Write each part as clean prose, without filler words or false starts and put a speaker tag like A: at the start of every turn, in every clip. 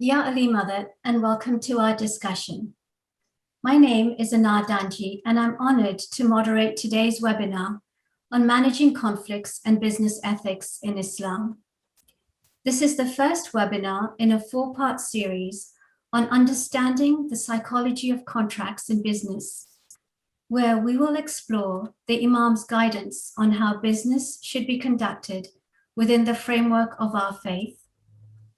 A: Ya Ali Mother, and welcome to our discussion. My name is Anaar Dhanji, and I'm honored to moderate today's webinar on managing conflicts and business ethics in Islam. This is the first webinar in a 4-part series on understanding the psychology of contracts in business, where we will explore the Imam's guidance on how business should be conducted within the framework of our faith,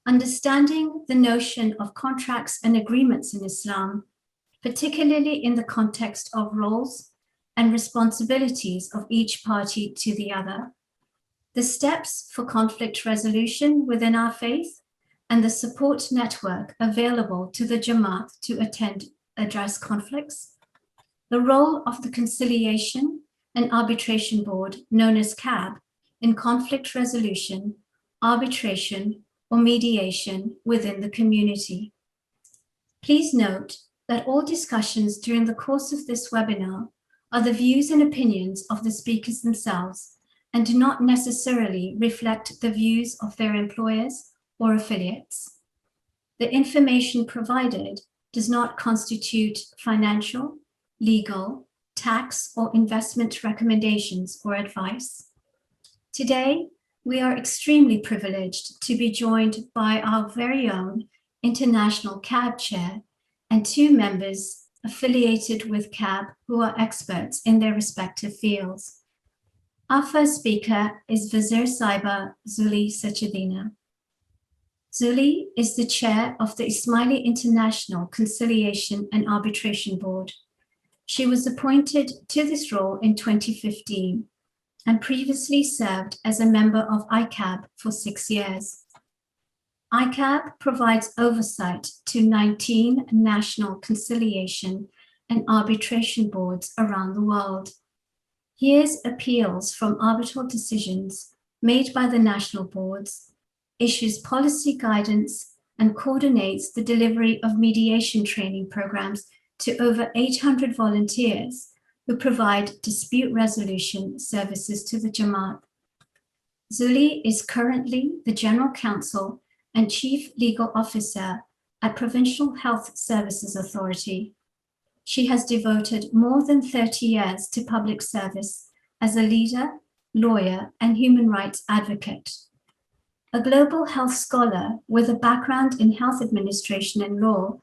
A: understanding the notion of contracts and agreements in Islam, particularly in the context of roles and responsibilities of each party to the other, the steps for conflict resolution within our faith, and the support network available to the Jamat to address conflicts, the role of the Conciliation and Arbitration Board, known as CAB, in conflict resolution, arbitration, or mediation within the community. Please note that all discussions during the course of this webinar are the views and opinions of the speakers themselves and do not necessarily reflect the views of their employers or affiliates. The information provided does not constitute financial, legal, tax, or investment recommendations or advice. Today, we are extremely privileged to be joined by our very own International CAB Chair and 2 members affiliated with CAB who are experts in their respective fields. Our first speaker is Vizier Saiba Zulie Sachedina. Zulie is the chair of the Ismaili International Conciliation and Arbitration Board. She was appointed to this role in 2015 and previously served as a member of ICAB for 6 years. ICAB provides oversight to 19 national conciliation and arbitration boards around the world, hears appeals from arbitral decisions made by the national boards, issues policy guidance, and coordinates the delivery of mediation training programs to over 800 volunteers who provide dispute resolution services to the Jamat. Zulie is currently the General Counsel and Chief Legal Officer at Provincial Health Services Authority. She has devoted more than 30 years to public service as a leader, lawyer, and human rights advocate. A global health scholar with a background in health administration and law,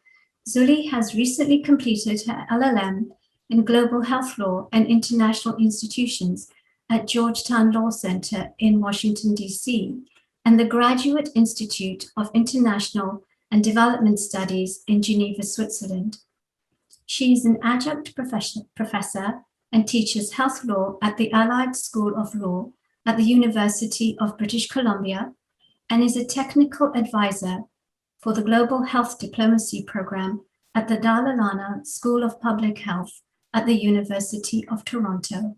A: Zulie has recently completed her LLM in Global Health Law and International Institutions at Georgetown Law Center in Washington, D.C., and the Graduate Institute of International and Development Studies in Geneva, Switzerland. She is an adjunct professor and teaches health law at the Allied School of Law at the University of British Columbia and is a technical advisor for the Global Health Diplomacy Program at the Dalai Lama School of Public Health at the University of Toronto.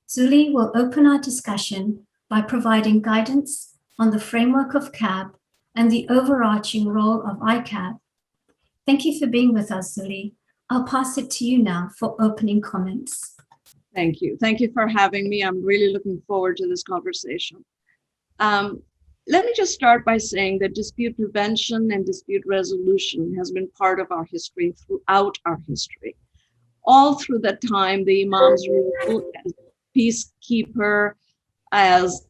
A: Zulie will open our discussion by providing guidance on the framework of CAB and the overarching role of ICAB. Thank you for being with us, Zulie. I'll pass it to you now for opening comments.
B: Thank you. Thank you for having me. I'm really looking forward to this conversation. Let me just start by saying that dispute prevention and dispute resolution has been part of our history throughout our history. All through that time, the Imam's role as peacekeeper, as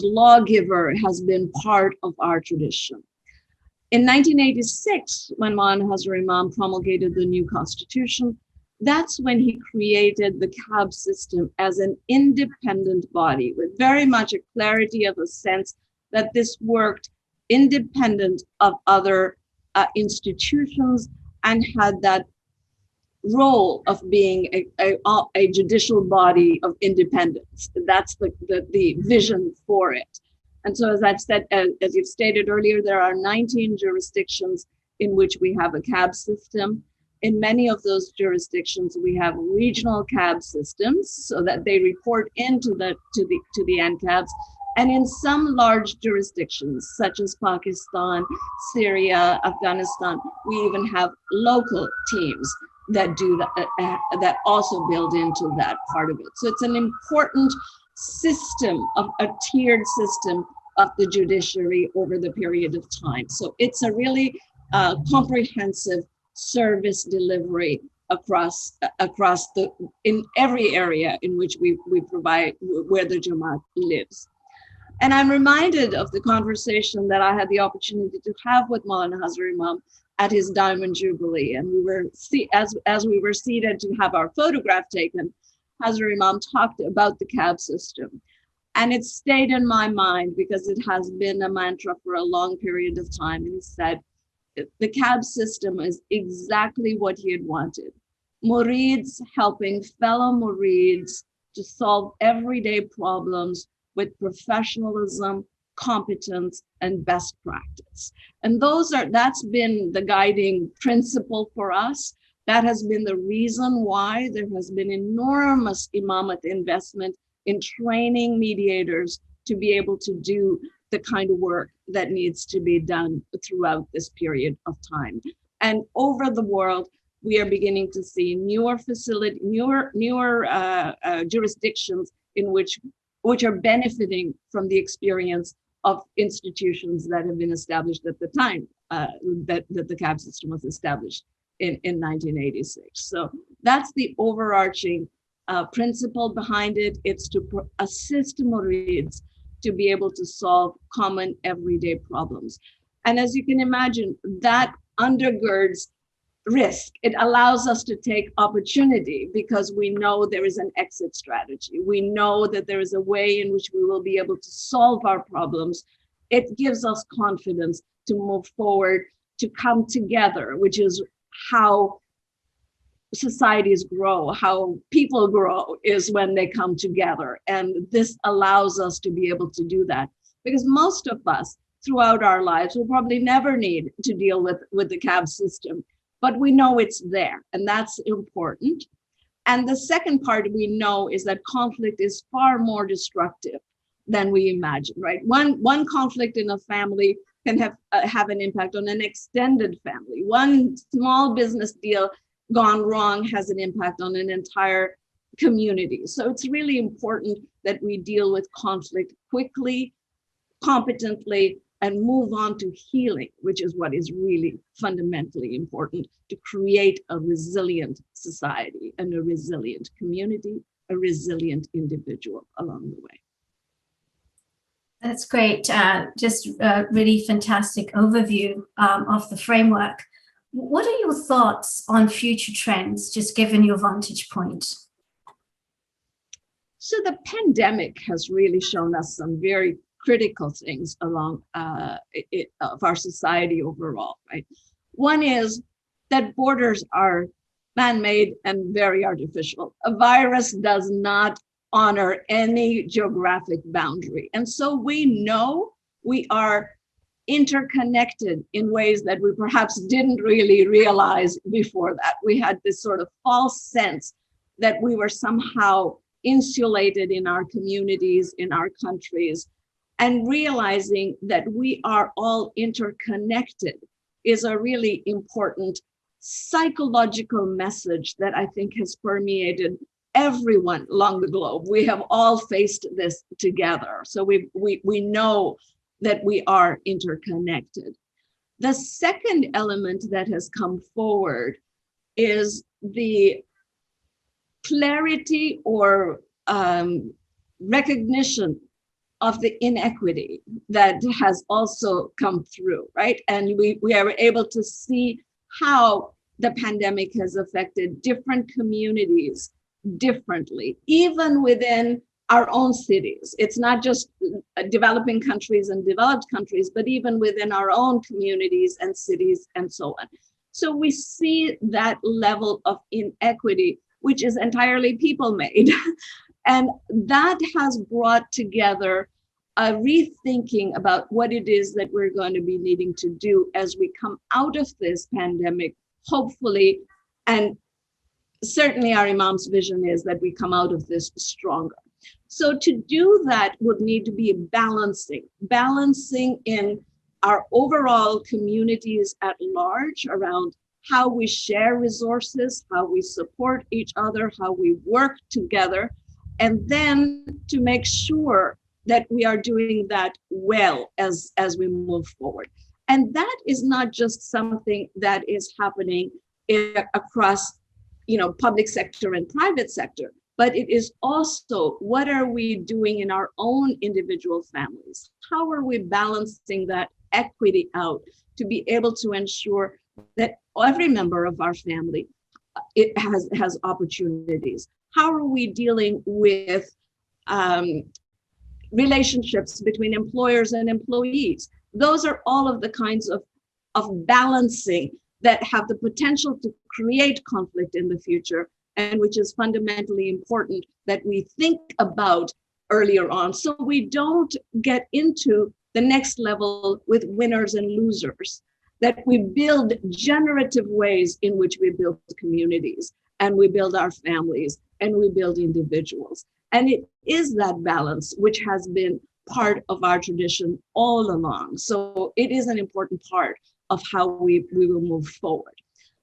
B: lawgiver has been part of our tradition. In 1986, when Mawlana Hazar Imam promulgated the new constitution, that's when he created the CAB system as an independent body with very much a clarity of a sense that this worked independent of other institutions and had that role of being a judicial body of independence. That's the vision for it. And so as I've said, as you've stated earlier, there are 19 jurisdictions in which we have a CAB system. in many of those jurisdictions, we have regional cab systems so that they report into to the NCABs. And in some large jurisdictions, such as Pakistan, Syria, Afghanistan, we even have local teams that do that also build into that part of it. So it's an important system of a tiered system of the judiciary over the period of time. So it's a really comprehensive service delivery across in every area in which we provide, where the Jamat lives. And I'm reminded of the conversation that I had the opportunity to have with Mawlana Hazar Imam at his Diamond Jubilee. And we were, as we were seated to have our photograph taken, Hazar Imam talked about the cab system. And it stayed in my mind because it has been a mantra for a long period of time. And he said, the cab system is exactly what he had wanted. Murids helping fellow Murids to solve everyday problems with professionalism, competence, and best practice. And that's been the guiding principle for us. That has been the reason why there has been enormous Imamat investment in training mediators to be able to do the kind of work that needs to be done throughout this period of time. And over the world, we are beginning to see newer jurisdictions in which are benefiting from the experience of institutions that have been established at the time that the cab system was established in 1986. So that's the overarching principle behind it. It's to assist Murids to be able to solve common everyday problems. And as you can imagine, that undergirds risk. It allows us to take opportunity because we know there is an exit strategy. We know that there is a way in which we will be able to solve our problems. It gives us confidence to move forward, to come together, which is how societies grow, how people grow, is when they come together. And this allows us to be able to do that, because most of us throughout our lives will probably never need to deal with the cab system, but we know it's there, and that's important. And the second part we know is that conflict is far more destructive than we imagine, right? One conflict in a family can have an impact on an extended family. One small business deal gone wrong has an impact on an entire community. So it's really important that we deal with conflict quickly, competently, and move on to healing, which is what is really fundamentally important to create a resilient society and a resilient community, a resilient individual along the way.
A: That's great. Just a really fantastic overview of the framework. What are your thoughts on future trends, just given your vantage point?
B: So the pandemic has really shown us some very critical things along of our society overall, right? One is that borders are man-made and very artificial. A virus does not honor any geographic boundary. And so we know we are interconnected in ways that we perhaps didn't really realize before that. We had this sort of false sense that we were somehow insulated in our communities, in our countries, and realizing that we are all interconnected is a really important psychological message that I think has permeated everyone along the globe. We have all faced this together. So we know that we are interconnected. The second element that has come forward is the clarity or recognition of the inequity that has also come through, right? And we are able to see how the pandemic has affected different communities differently, even within our own cities. It's not just developing countries and developed countries, but even within our own communities and cities and so on. So we see that level of inequity, which is entirely people-made. And that has brought together a rethinking about what it is that we're going to be needing to do as we come out of this pandemic, hopefully And certainly our Imam's vision is that we come out of this stronger. So to do that would need to be balancing in our overall communities at large around how we share resources, how we support each other, how we work together, and then to make sure that we are doing that well as we move forward. And that is not just something that is happening across, public sector and private sector, but it is also what are we doing in our own individual families? How are we balancing that equity out to be able to ensure that every member of our family has opportunities? How are we dealing with relationships between employers and employees? Those are all of the kinds of balancing that have the potential to create conflict in the future, and which is fundamentally important that we think about earlier on, so we don't get into the next level with winners and losers, that we build generative ways in which we build communities and we build our families and we build individuals. And it is that balance which has been part of our tradition all along. So it is an important part of how we will move forward.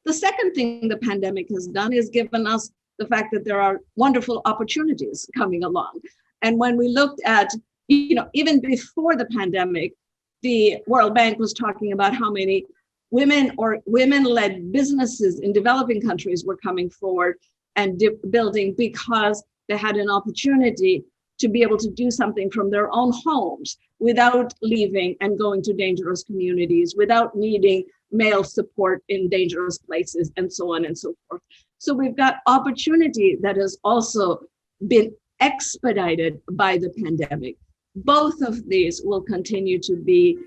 B: The second thing the pandemic has done is given us the fact that there are wonderful opportunities coming along. And when we looked at, even before the pandemic, the World Bank was talking about how many women or women-led businesses in developing countries were coming forward and building because they had an opportunity to be able to do something from their own homes without leaving and going to dangerous communities, without needing male support in dangerous places, and so on and so forth. So we've got opportunity that has also been expedited by the pandemic. Both of these will continue to be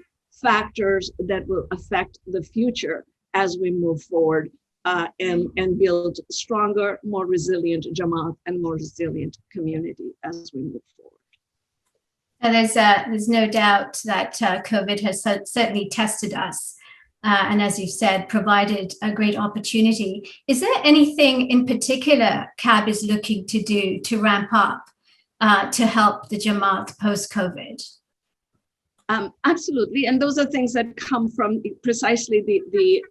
B: factors that will affect the future as we move forward and build stronger, more resilient Jamaat and more resilient community as we move forward.
A: And there's no doubt that COVID has certainly tested us. And as you said, provided a great opportunity. Is there anything in particular CAB is looking to do to ramp up to help the Jamaat post-COVID?
B: Absolutely, and those are things that come from precisely the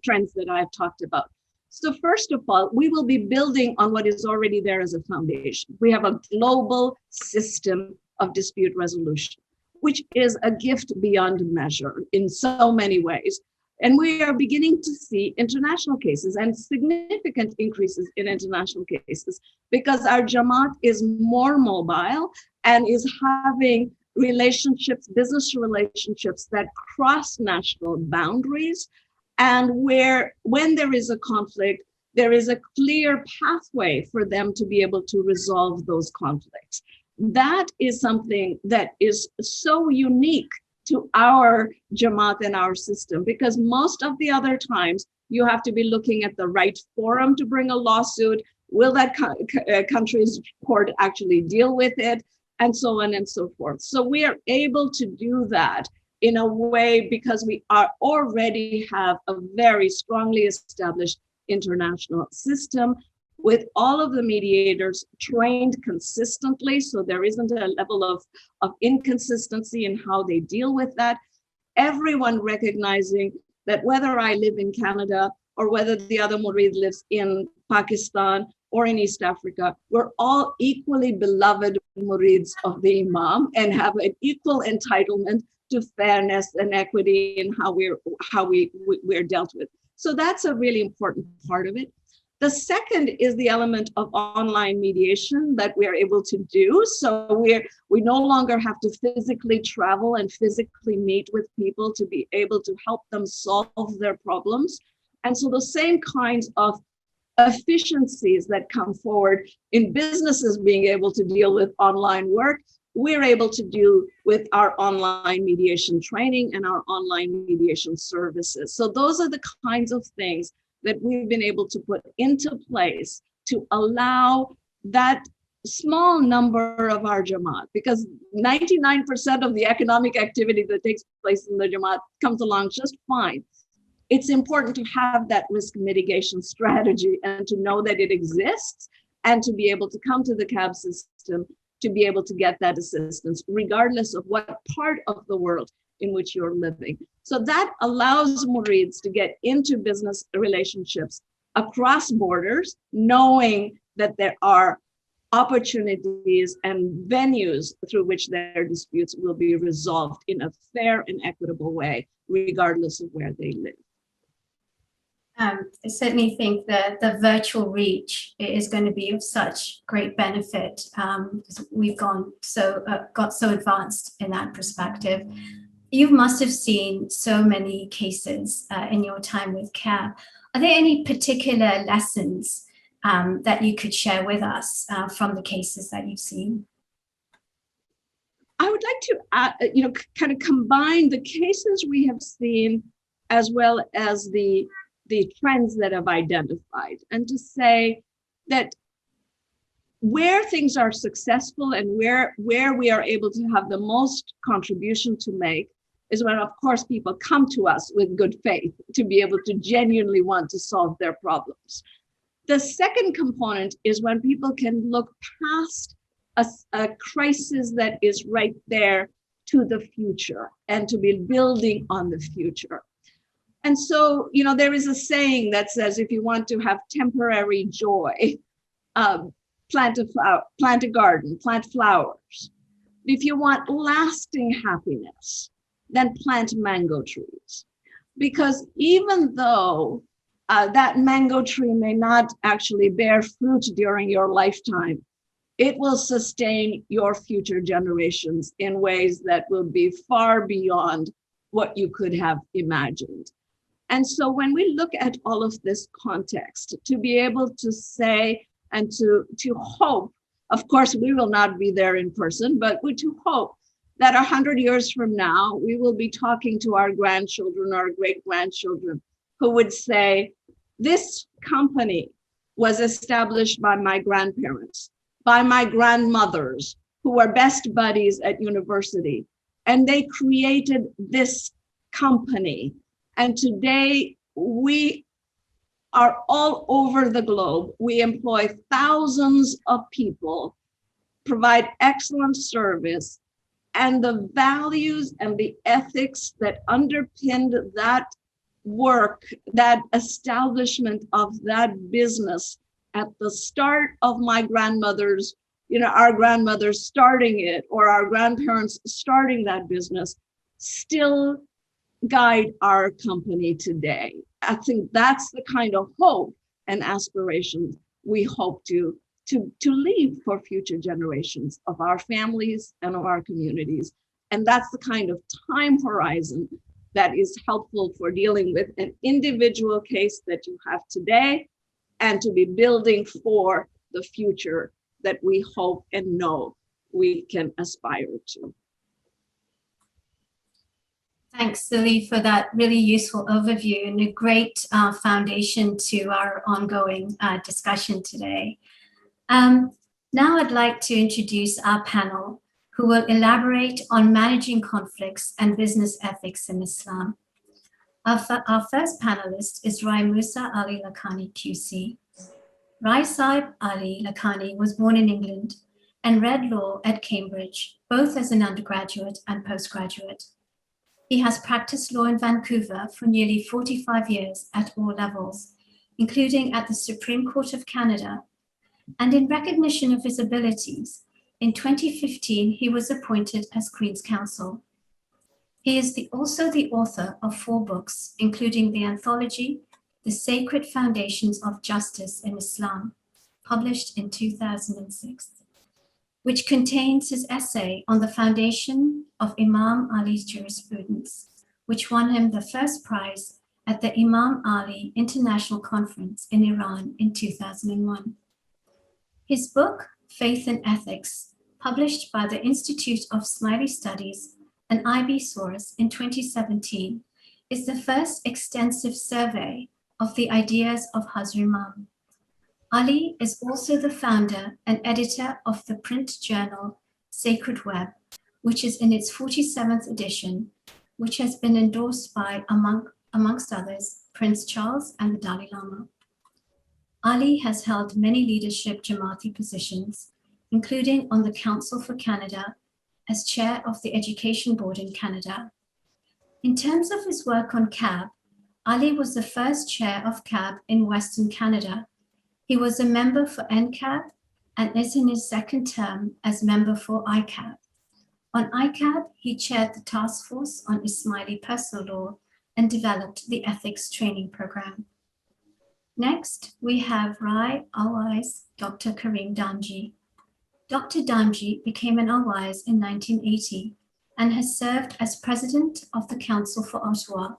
B: trends that I've talked about. So first of all, we will be building on what is already there as a foundation. We have a global system of dispute resolution, which is a gift beyond measure in so many ways. And we are beginning to see international cases and significant increases in international cases because our Jamaat is more mobile and is having relationships, business relationships that cross national boundaries, and where when there is a conflict, there is a clear pathway for them to be able to resolve those conflicts. That is something that is so unique to our Jamaat and our system, because most of the other times you have to be looking at the right forum to bring a lawsuit. Will that country's court actually deal with it? And so on and so forth. So we are able to do that in a way because we already have a very strongly established international system with all of the mediators trained consistently. So there isn't a level of inconsistency in how they deal with that. Everyone recognizing that whether I live in Canada or whether the other Murid lives in Pakistan or in East Africa, we're all equally beloved Murids of the Imam and have an equal entitlement to fairness and equity in how we're dealt with. So that's a really important part of it. The second is the element of online mediation that we are able to do. So we no longer have to physically travel and physically meet with people to be able to help them solve their problems. And so the same kinds of efficiencies that come forward in businesses being able to deal with online work, we're able to do with our online mediation training and our online mediation services. So those are the kinds of things that we've been able to put into place to allow that small number of our Jamaat, because 99% of the economic activity that takes place in the Jamaat comes along just fine. it's important to have that risk mitigation strategy and to know that it exists and to be able to come to the CAB system to be able to get that assistance, regardless of what part of the world in which you're living. So that allows Murids to get into business relationships across borders, knowing that there are opportunities and venues through which their disputes will be resolved in a fair and equitable way, regardless of where they live.
A: I certainly think that the virtual reach is going to be of such great benefit because we've got so advanced in that perspective. You must have seen so many cases in your time with CAB. Are there any particular lessons that you could share with us from the cases that you've seen?
B: I would like to kind of combine the cases we have seen as well as the trends that I've identified, and to say that where things are successful and where we are able to have the most contribution to make is when, of course, people come to us with good faith to be able to genuinely want to solve their problems. The second component is when people can look past a crisis that is right there to the future and to be building on the future. And so, there is a saying that says, if you want to have temporary joy, plant a garden, plant flowers. If you want lasting happiness, then plant mango trees. Because even though that mango tree may not actually bear fruit during your lifetime, it will sustain your future generations in ways that will be far beyond what you could have imagined. And so when we look at all of this context, to be able to say and to hope, of course, we will not be there in person, but to hope that 100 years from now, we will be talking to our grandchildren, our great-grandchildren, who would say, this company was established by my grandparents, by my grandmothers, who were best buddies at university, and they created this company. And today we are all over the globe. We employ thousands of people, provide excellent service, and the values and the ethics that underpinned that work, that establishment of that business at the start of my grandmother's, our grandmothers starting it, or our grandparents starting that business, still guide our company today. I think that's the kind of hope and aspirations we hope to leave for future generations of our families and of our communities. And that's the kind of time horizon that is helpful for dealing with an individual case that you have today, and to be building for the future that we hope and know we can aspire to.
A: Thanks, Zulie, for that really useful overview and a great foundation to our ongoing discussion today. Now I'd like to introduce our panel, who will elaborate on managing conflicts and business ethics in Islam. Our first panelist is Rai Musa Ali Lakhani, QC. Rai Saib Ali Lakhani was born in England and read law at Cambridge, both as an undergraduate and postgraduate. He has practiced law in Vancouver for nearly 45 years at all levels, including at the Supreme Court of Canada. And in recognition of his abilities, in 2015, he was appointed as Queen's Counsel. He is also the author of 4 books, including the anthology, The Sacred Foundations of Justice in Islam, published in 2006, which contains his essay on the foundation of Imam Ali's jurisprudence, which won him the first prize at the Imam Ali International Conference in Iran in 2001. His book, Faith and Ethics, published by the Institute of Smiley Studies and IB Source in 2017, is the first extensive survey of the ideas of Hazar Imam. Ali is also the founder and editor of the print journal Sacred Web, which is in its 47th edition, which has been endorsed by, among amongst others, Prince Charles and the Dalai Lama. Ali has held many leadership Jamati positions, including on the Council for Canada as chair of the Education Board in Canada. In terms of his work on CAB, Ali was the first chair of CAB in Western Canada. He was a member for NCAB and is in his second term as member for ICAB. On ICAB, he chaired the task force on Ismaili personal law and developed the ethics training program. Next, we have Rai Alwaez Dr. Karim Damji. Dr. Damji became an Alwaez in 1980 and has served as president of the Council for Ottawa,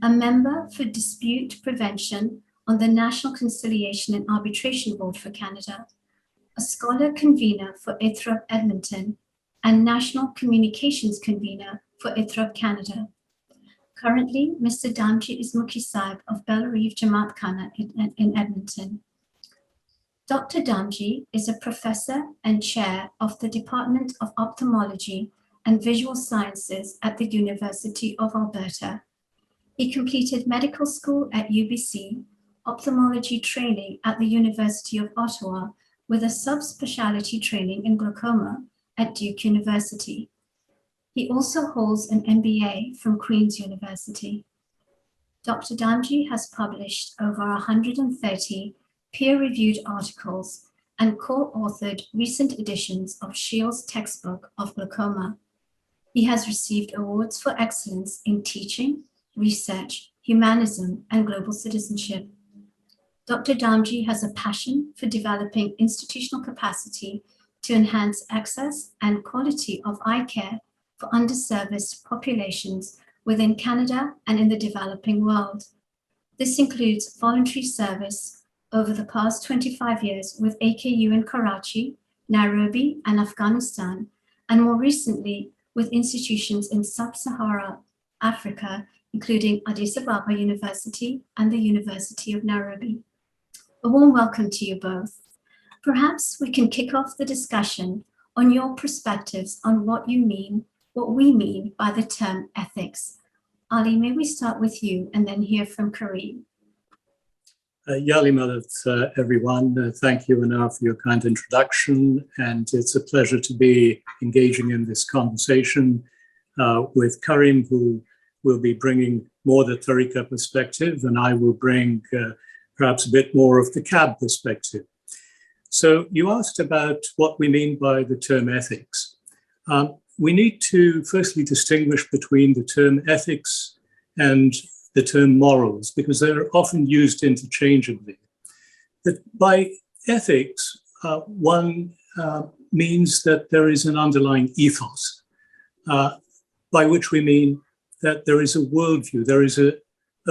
A: a member for dispute prevention on the National Conciliation and Arbitration Board for Canada, a scholar convener for ITHROP Edmonton, and National Communications Convener for ITHROP Canada. Currently, Mr. Damji is Mukhi Sahib of Bellarive Jamat Khana in Edmonton. Dr. Damji is a professor and chair of the Department of Ophthalmology and Visual Sciences at the University of Alberta. He completed medical school at UBC, ophthalmology training at the University of Ottawa with a subspecialty training in glaucoma at Duke University. He also holds an MBA from Queen's University. Dr. Damji has published over 130 peer-reviewed articles and co-authored recent editions of Shields' textbook of glaucoma. He has received awards for excellence in teaching, research, humanism, and global citizenship. Dr. Damji has a passion for developing institutional capacity to enhance access and quality of eye care for underserviced populations within Canada and in the developing world. This includes voluntary service over the past 25 years with AKU in Karachi, Nairobi, and Afghanistan, and more recently with institutions in Sub-Saharan Africa, including Addis Ababa University and the University of Nairobi. A warm welcome to you both. Perhaps we can kick off the discussion on your perspectives on what we mean by the term ethics. Ali, may we start with you and then hear from Karim?
C: Yali Madat, everyone. Thank you, Anaar, for your kind introduction. And it's a pleasure to be engaging in this conversation with Karim, who will be bringing more the Tariqa perspective, and I will bring perhaps a bit more of the CAB perspective. So you asked about what we mean by the term ethics. We need to firstly distinguish between the term ethics and the term morals, because they're often used interchangeably. That by ethics, one means that there is an underlying ethos, by which we mean that there is a worldview, there is a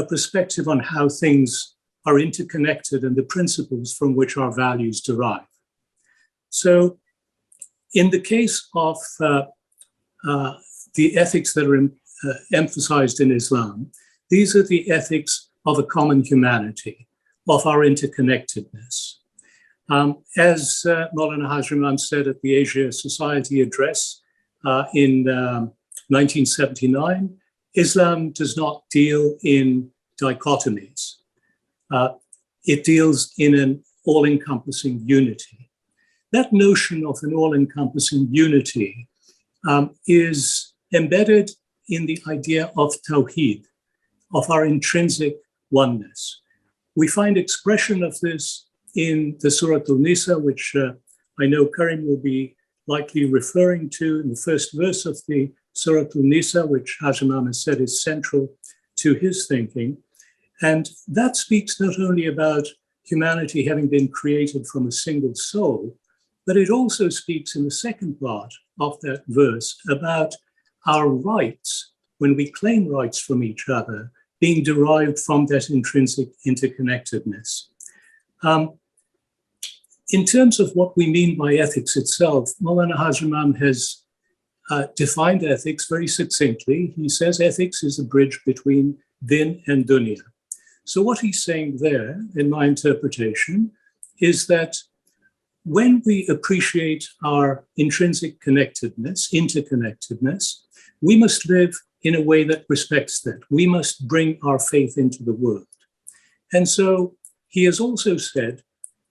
C: perspective on how things are interconnected and the principles from which our values derive. So in the case of the ethics that are emphasized in Islam, these are the ethics of a common humanity, of our interconnectedness. As Mawlana Hazar Imam said at the Asia Society Address in 1979, Islam does not deal in dichotomies. It deals in an all-encompassing unity. That notion of an all-encompassing unity is embedded in the idea of Tawheed, of our intrinsic oneness. We find expression of this in the Surah Al-Nisa, which I know Karim will be likely referring to in the first verse of the Surah Al-Nisa, which Hazar Imam has said is central to his thinking. And that speaks not only about humanity having been created from a single soul, but it also speaks in the second part of that verse about our rights, when we claim rights from each other, being derived from that intrinsic interconnectedness. In terms of what we mean by ethics itself, Mawlana Hazar Imam has defined ethics very succinctly. He says ethics is a bridge between din and dunya. So what he's saying there, in my interpretation, is that when we appreciate our intrinsic connectedness, interconnectedness, we must live in a way that respects that. We must bring our faith into the world. And so he has also said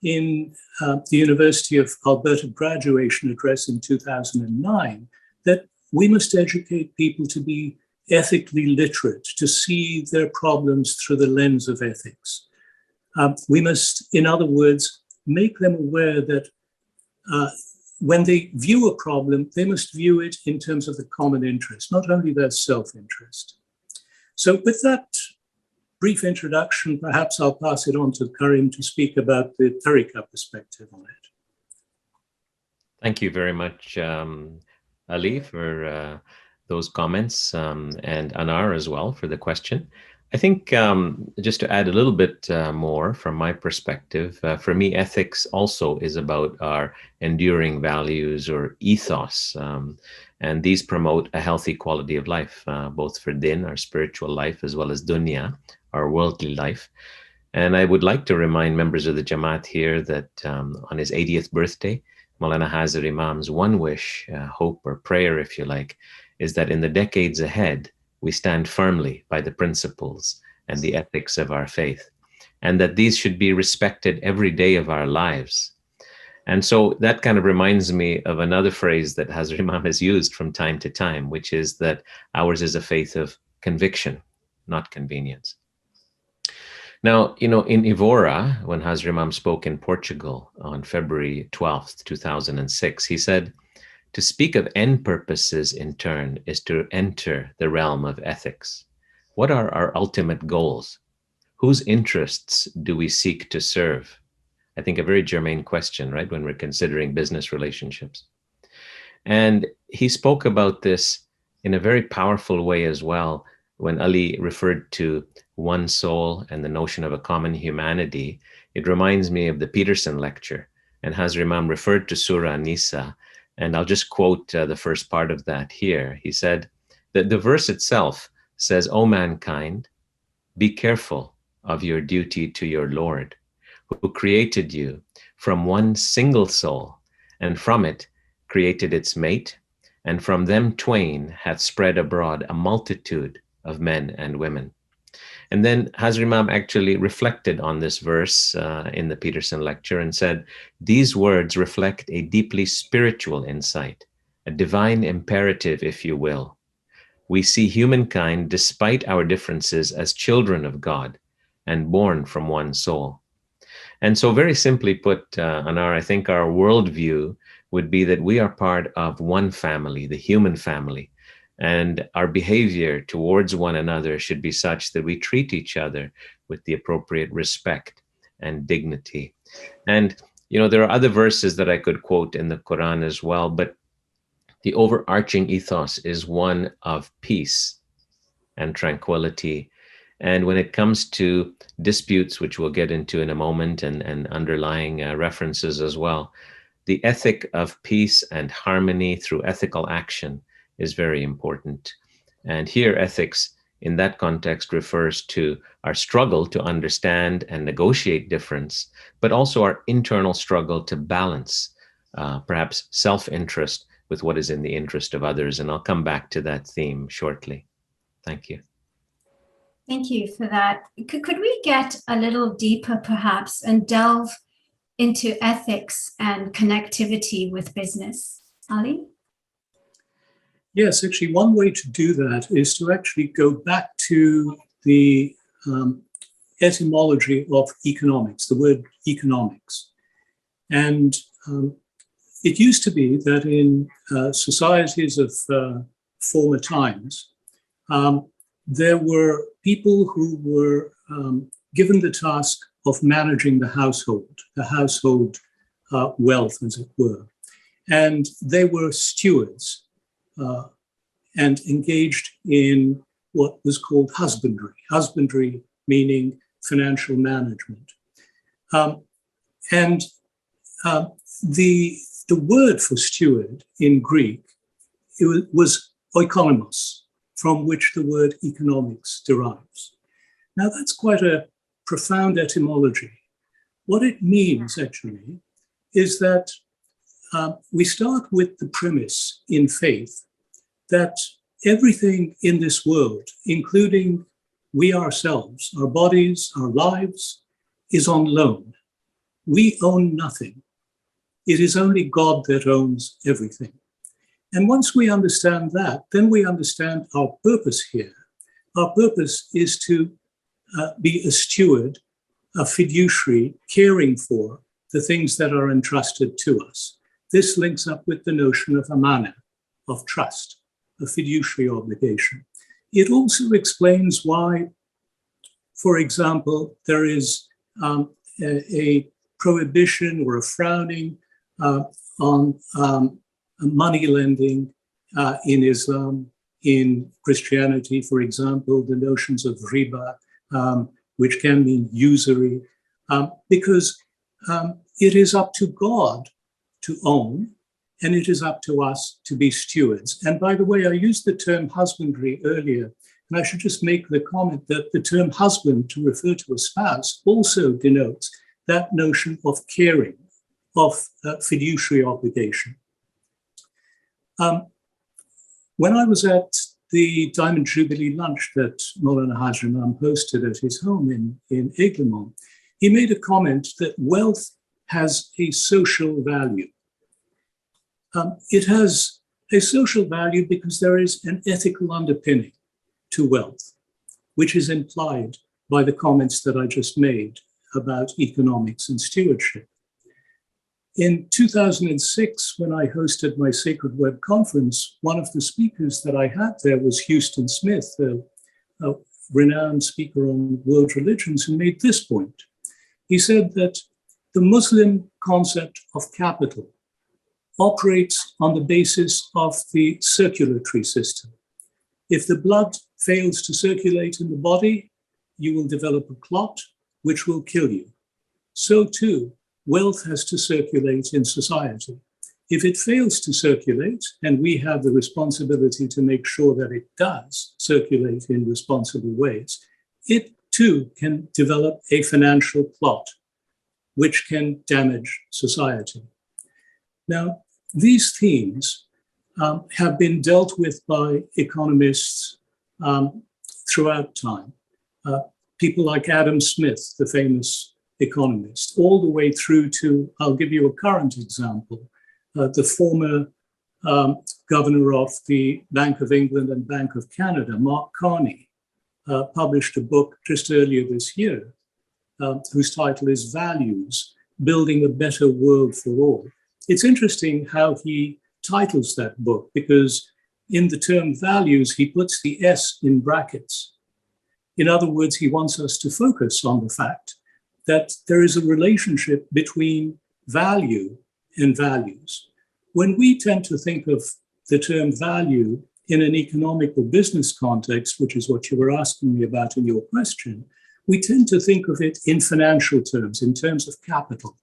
C: in the University of Alberta graduation address in 2009 that we must educate people to be ethically literate, to see their problems through the lens of ethics. We must, in other words, make them aware that when they view a problem, they must view it in terms of the common interest, not only their self-interest. So with that brief introduction, perhaps I'll pass it on to Karim to speak about the Tariqa perspective on it.
D: Thank you very much, Ali, for those comments, and Anaar as well for the question. I think just to add a little bit more from my perspective, for me, ethics also is about our enduring values or ethos. And these promote a healthy quality of life, both for din, our spiritual life, as well as dunya, our worldly life. And I would like to remind members of the Jamat here that on his 80th birthday, Mawlana Hazar Imam's one wish, hope or prayer, if you like, is that in the decades ahead, we stand firmly by the principles and the ethics of our faith, and that these should be respected every day of our lives. And so that kind of reminds me of another phrase that Hazar Imam has used from time to time, which is that ours is a faith of conviction, not convenience. Now, in Evora, when Hazar Imam spoke in Portugal on February 12th, 2006, he said, "To speak of end purposes in turn is to enter the realm of ethics. What are our ultimate goals? Whose interests do we seek to serve?" I think a very germane question, right, when we're considering business relationships. And he spoke about this in a very powerful way as well, when Ali referred to one soul and the notion of a common humanity. It reminds me of the Peterson lecture, and Hazar Imam referred to Surah Nisa. And I'll just quote the first part of that here. He said that the verse itself says, "O mankind, be careful of your duty to your Lord, who created you from one single soul, and from it created its mate, and from them twain hath spread abroad a multitude of men and women." And then Hazar Imam actually reflected on this verse in the Peterson lecture and said, "These words reflect a deeply spiritual insight, a divine imperative, if you will. We see humankind, despite our differences, as children of God and born from one soul." And so very simply put, Anaar, I think our worldview would be that we are part of one family, the human family. And our behavior towards one another should be such that we treat each other with the appropriate respect and dignity. And, there are other verses that I could quote in the Quran as well, but the overarching ethos is one of peace and tranquility. And when it comes to disputes, which we'll get into in a moment, and underlying references as well, the ethic of peace and harmony through ethical action is very important. And here ethics in that context refers to our struggle to understand and negotiate difference, but also our internal struggle to balance perhaps self-interest with what is in the interest of others. And I'll come back to that theme shortly. Thank you.
A: Thank you for that. Could we get a little deeper perhaps and delve into ethics and connectivity with business? Ali?
C: Yes, actually, one way to do that is to actually go back to the etymology of economics, the word economics. And it used to be that in societies of former times, there were people who were given the task of managing the household wealth, as it were. And they were stewards. And engaged in what was called husbandry meaning financial management. And the word for steward in Greek, it was oikonomos, from which the word economics derives. Now that's quite a profound etymology. What it means actually is that we start with the premise in faith that everything in this world, including we ourselves, our bodies, our lives, is on loan. We own nothing. It is only God that owns everything. And once we understand that, then we understand our purpose here. Our purpose is to be a steward, a fiduciary, caring for the things that are entrusted to us. This links up with the notion of amana, of trust, a fiduciary obligation. It also explains why, for example, there is a prohibition or a frowning on money lending in Islam. In Christianity, for example, the notions of riba, which can mean usury, because it is up to God to own, and it is up to us to be stewards. And by the way, I used the term husbandry earlier, and I should just make the comment that the term husband, to refer to a spouse, also denotes that notion of caring, of fiduciary obligation. When I was at the Diamond Jubilee lunch that Mawlana Hazar Imam hosted at his home in Eglemont, he made a comment that wealth has a social value. It has a social value because there is an ethical underpinning to wealth, which is implied by the comments that I just made about economics and stewardship. In 2006, when I hosted my Sacred Web conference, one of the speakers that I had there was Houston Smith, a renowned speaker on world religions, who made this point. He said that the Muslim concept of capital operates on the basis of the circulatory system. If the blood fails to circulate in the body, you will develop a clot, which will kill you. So too, wealth has to circulate in society. If it fails to circulate, and we have the responsibility to make sure that it does circulate in responsible ways, it too can develop a financial clot, which can damage society. Now, these themes have been dealt with by economists throughout time. People like Adam Smith, the famous economist, all the way through to, I'll give you a current example, the former governor of the Bank of England and Bank of Canada, Mark Carney, published a book just earlier this year, whose title is Values, Building a Better World for All. It's interesting how he titles that book, because in the term values, he puts the S in brackets. In other words, he wants us to focus on the fact that there is a relationship between value and values. When we tend to think of the term value in an economic or business context, which is what you were asking me about in your question, we tend to think of it in financial terms, in terms of capital.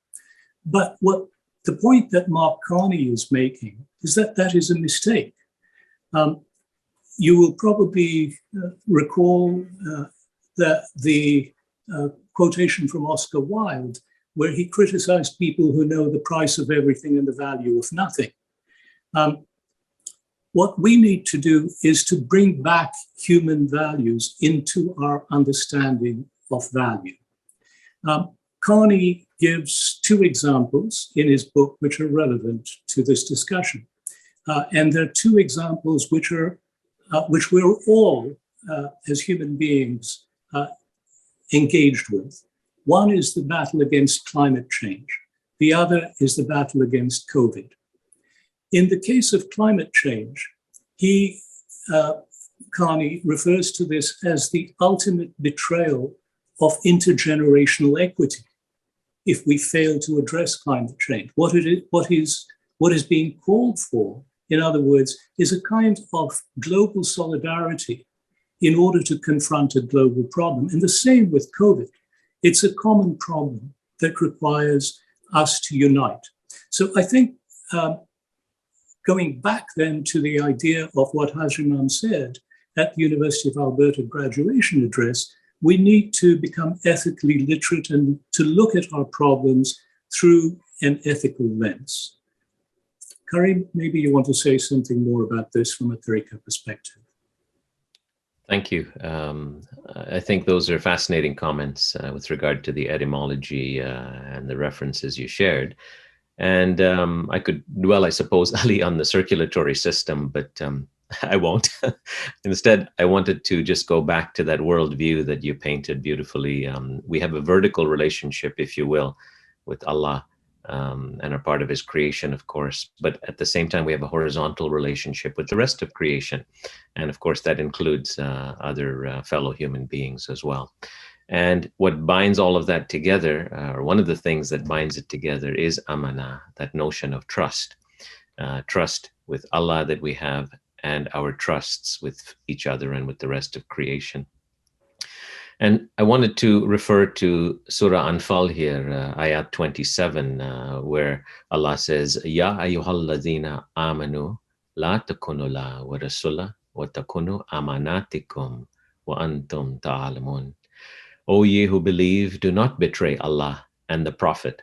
C: But what the point that Mark Carney is making is that that is a mistake. You will probably recall that the quotation from Oscar Wilde, where he criticized people who know the price of everything and the value of nothing. What we need to do is to bring back human values into our understanding of value. Carney gives two examples in his book which are relevant to this discussion. And there are two examples which we're all, as human beings, engaged with. One is the battle against climate change. The other is the battle against COVID. In the case of climate change, Carney refers to this as the ultimate betrayal of intergenerational equity. If we fail to address climate change, what is being called for, in other words, is a kind of global solidarity in order to confront a global problem. And the same with COVID. It's a common problem that requires us to unite. So I think going back then to the idea of what Hazar Imam said at the University of Alberta graduation address, we need to become ethically literate and to look at our problems through an ethical lens. Karim, maybe you want to say something more about this from a tariqa perspective.
D: Thank you. I think those are fascinating comments with regard to the etymology and the references you shared. And I could dwell, I suppose, Ali, on the circulatory system, but I won't. Instead, I wanted to just go back to that worldview that you painted beautifully. We have a vertical relationship, if you will, with Allah, and are part of his creation, of course. But at the same time, we have a horizontal relationship with the rest of creation. And of course, that includes other fellow human beings as well. And what binds all of that together, or one of the things that binds it together, is amana, that notion of trust. Trust with Allah that we have, and our trusts with each other and with the rest of creation. And I wanted to refer to Surah Anfal here, ayat 27, where Allah says, Ya ayyuhalladhina amanu, la takunu la wa rasula, wa takunu amanatikum, wa antum ta'alamun. O ye who believe, do not betray Allah and the Prophet,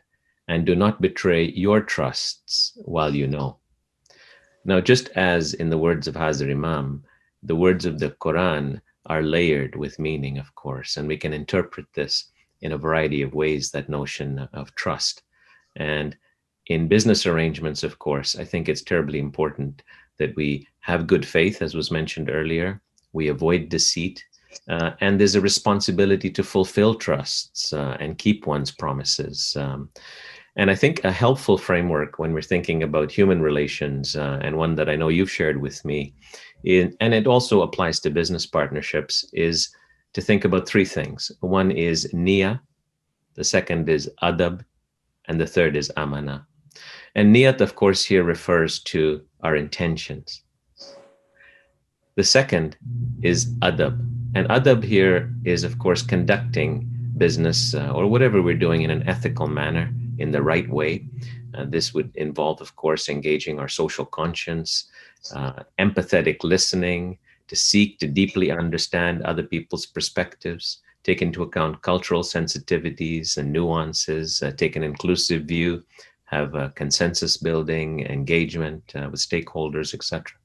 D: and do not betray your trusts while you know. Now, just as in the words of Hazar Imam, the words of the Quran are layered with meaning, of course, and we can interpret this in a variety of ways, that notion of trust. And in business arrangements, of course, I think it's terribly important that we have good faith, as was mentioned earlier. We avoid deceit, and there's a responsibility to fulfill trusts and keep one's promises. And I think a helpful framework when we're thinking about human relations, and one that I know you've shared with me, and it also applies to business partnerships, is to think about three things. One is niyah, the second is adab, and the third is amana. And niyat, of course, here refers to our intentions. The second is adab. And adab here is, of course, conducting business or whatever we're doing in an ethical manner, in the right way. This would involve, of course, engaging our social conscience, empathetic listening, to seek to deeply understand other people's perspectives, take into account cultural sensitivities and nuances, take an inclusive view, have consensus building, engagement with stakeholders, etc.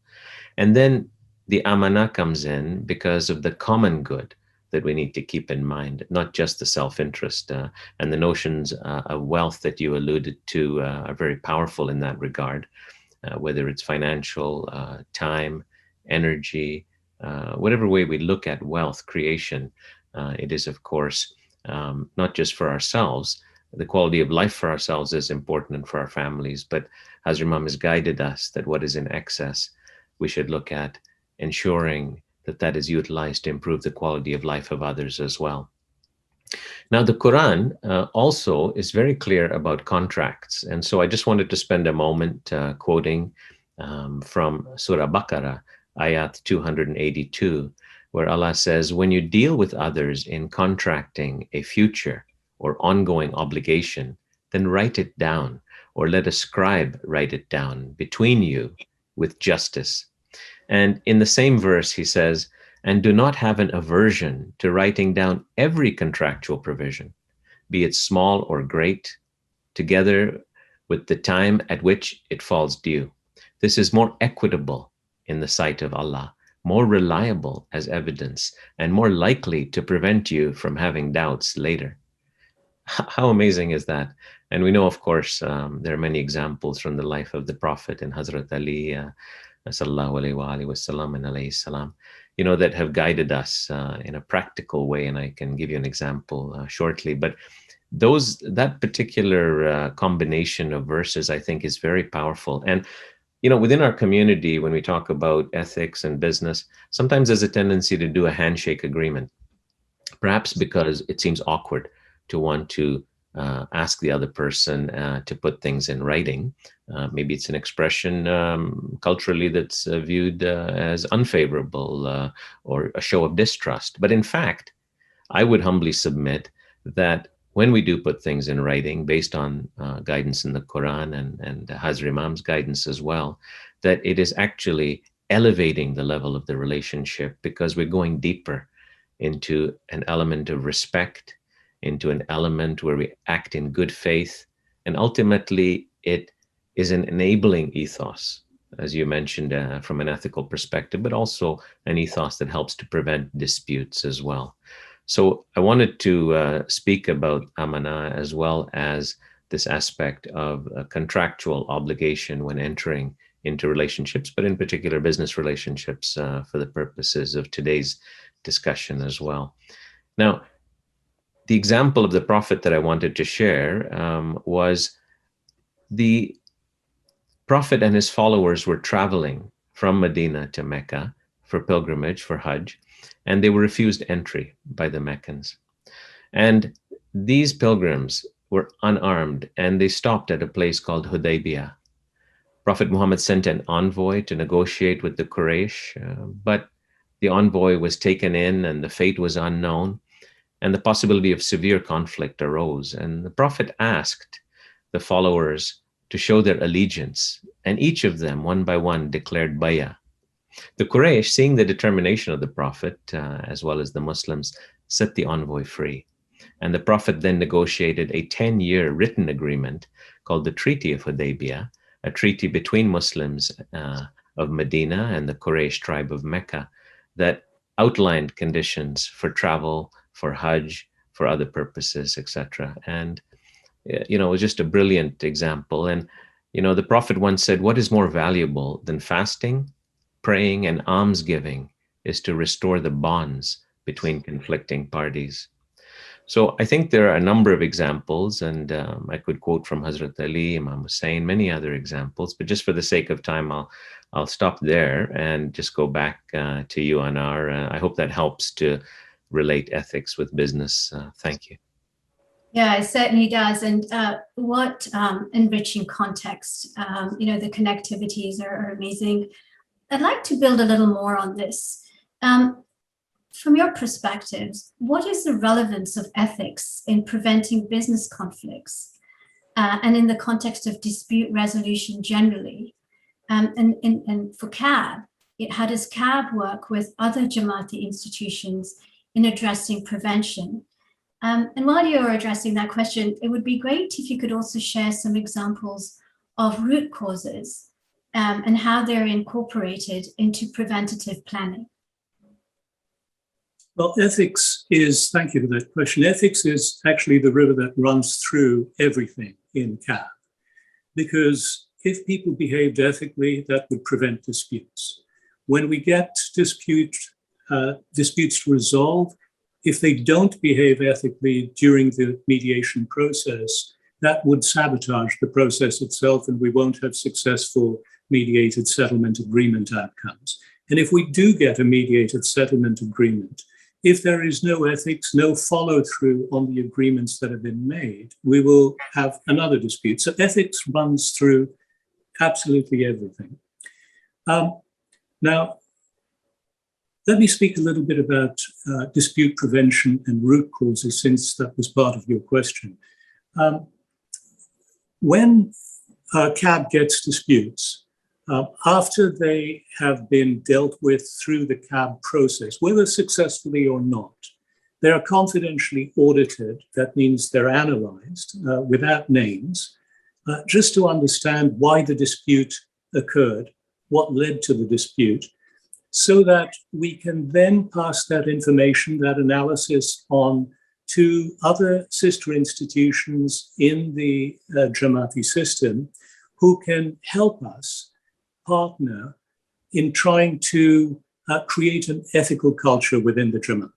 D: And then the amana comes in because of the common good that we need to keep in mind, not just the self-interest. And the notions of wealth that you alluded to are very powerful in that regard, whether it's financial, time, energy, whatever way we look at wealth creation, it is, of course, not just for ourselves. The quality of life for ourselves is important, and for our families, but Hazar Imam has guided us that what is in excess, we should look at ensuring that that is utilized to improve the quality of life of others as well. Now, the Quran also is very clear about contracts. And so I just wanted to spend a moment quoting from Surah Baqarah, ayat 282, where Allah says, when you deal with others in contracting a future or ongoing obligation, then write it down, or let a scribe write it down between you with justice. And in the same verse, he says, and do not have an aversion to writing down every contractual provision, be it small or great, together with the time at which it falls due. This is more equitable in the sight of Allah, more reliable as evidence, and more likely to prevent you from having doubts later. How amazing is that? And we know, of course, there are many examples from the life of the Prophet and Hazrat Ali, sallallahu alayhi wa sallam and alayhi salam, that have guided us in a practical way. And I can give you an example shortly. But that particular combination of verses, I think, is very powerful. And within our community, when we talk about ethics and business, sometimes there's a tendency to do a handshake agreement, perhaps because it seems awkward to want to ask the other person to put things in writing. Maybe it's an expression culturally that's viewed as unfavorable or a show of distrust. But in fact, I would humbly submit that when we do put things in writing based on guidance in the Quran and Hazar Imam's guidance as well, that it is actually elevating the level of the relationship, because we're going deeper into an element of respect, into an element where we act in good faith, and ultimately it is an enabling ethos as you mentioned, from an ethical perspective, but also an ethos that helps to prevent disputes as well. So I wanted to speak about amana as well as this aspect of a contractual obligation when entering into relationships, but in particular business relationships for the purposes of today's discussion as well. Now, the example of the Prophet that I wanted to share was the Prophet and his followers were traveling from Medina to Mecca for pilgrimage, for Hajj, and they were refused entry by the Meccans. And these pilgrims were unarmed, and they stopped at a place called Hudaybiyah. Prophet Muhammad sent an envoy to negotiate with the Quraysh, but the envoy was taken in and the fate was unknown, and the possibility of severe conflict arose. And the Prophet asked the followers to show their allegiance, and each of them, one by one, declared bay'ah. The Quraysh, seeing the determination of the Prophet, as well as the Muslims, set the envoy free. And the Prophet then negotiated a 10-year written agreement called the Treaty of Hudaybiyah, a treaty between Muslims of Medina and the Quraysh tribe of Mecca that outlined conditions for travel, for Hajj, for other purposes, etc. And it was just a brilliant example. And the Prophet once said, what is more valuable than fasting, praying, and almsgiving is to restore the bonds between conflicting parties. So I think there are a number of examples, and I could quote from Hazrat Ali, Imam Hussein, many other examples, but just for the sake of time, I'll stop there and just go back to you, Anaar. I hope that helps to relate ethics with business. Thank you.
A: Yeah, it certainly does. And what enriching context. The connectivities are amazing. I'd like to build a little more on this. From your perspectives, what is the relevance of ethics in preventing business conflicts and in the context of dispute resolution generally? And for CAB, how does CAB work with other Jamati institutions in addressing prevention? And while you're addressing that question, it would be great if you could also share some examples of root causes and how they're incorporated into preventative planning.
C: Well, ethics is, thank you for that question. Ethics is actually the river that runs through everything in CAB, because if people behaved ethically, that would prevent disputes. When we get disputes to resolve, if they don't behave ethically during the mediation process, that would sabotage the process itself, and we won't have successful mediated settlement agreement outcomes. And if we do get a mediated settlement agreement, if there is no ethics, no follow-through on the agreements that have been made, we will have another dispute. So ethics runs through absolutely everything. Now, let me speak a little bit about dispute prevention and root causes, since that was part of your question. When CAB gets disputes, after they have been dealt with through the CAB process, whether successfully or not, they are confidentially audited. That means they're analyzed without names, just to understand why the dispute occurred, what led to the dispute, so that we can then pass that information, that analysis, on to other sister institutions in the Jamati system who can help us partner in trying to create an ethical culture within the Jamat.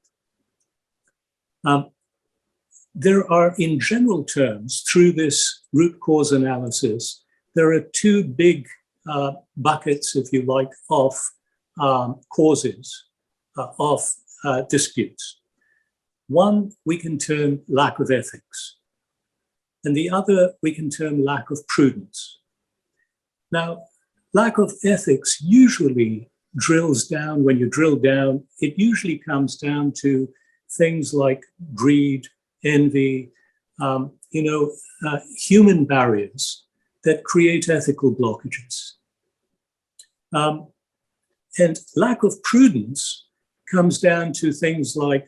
C: There are, in general terms, through this root cause analysis, there are two big buckets, if you like, of causes of disputes. One we can term lack of ethics, and the other we can term lack of prudence. Now, lack of ethics usually drills down, when you drill down, it usually comes down to things like greed, envy, human barriers that create ethical blockages. And lack of prudence comes down to things like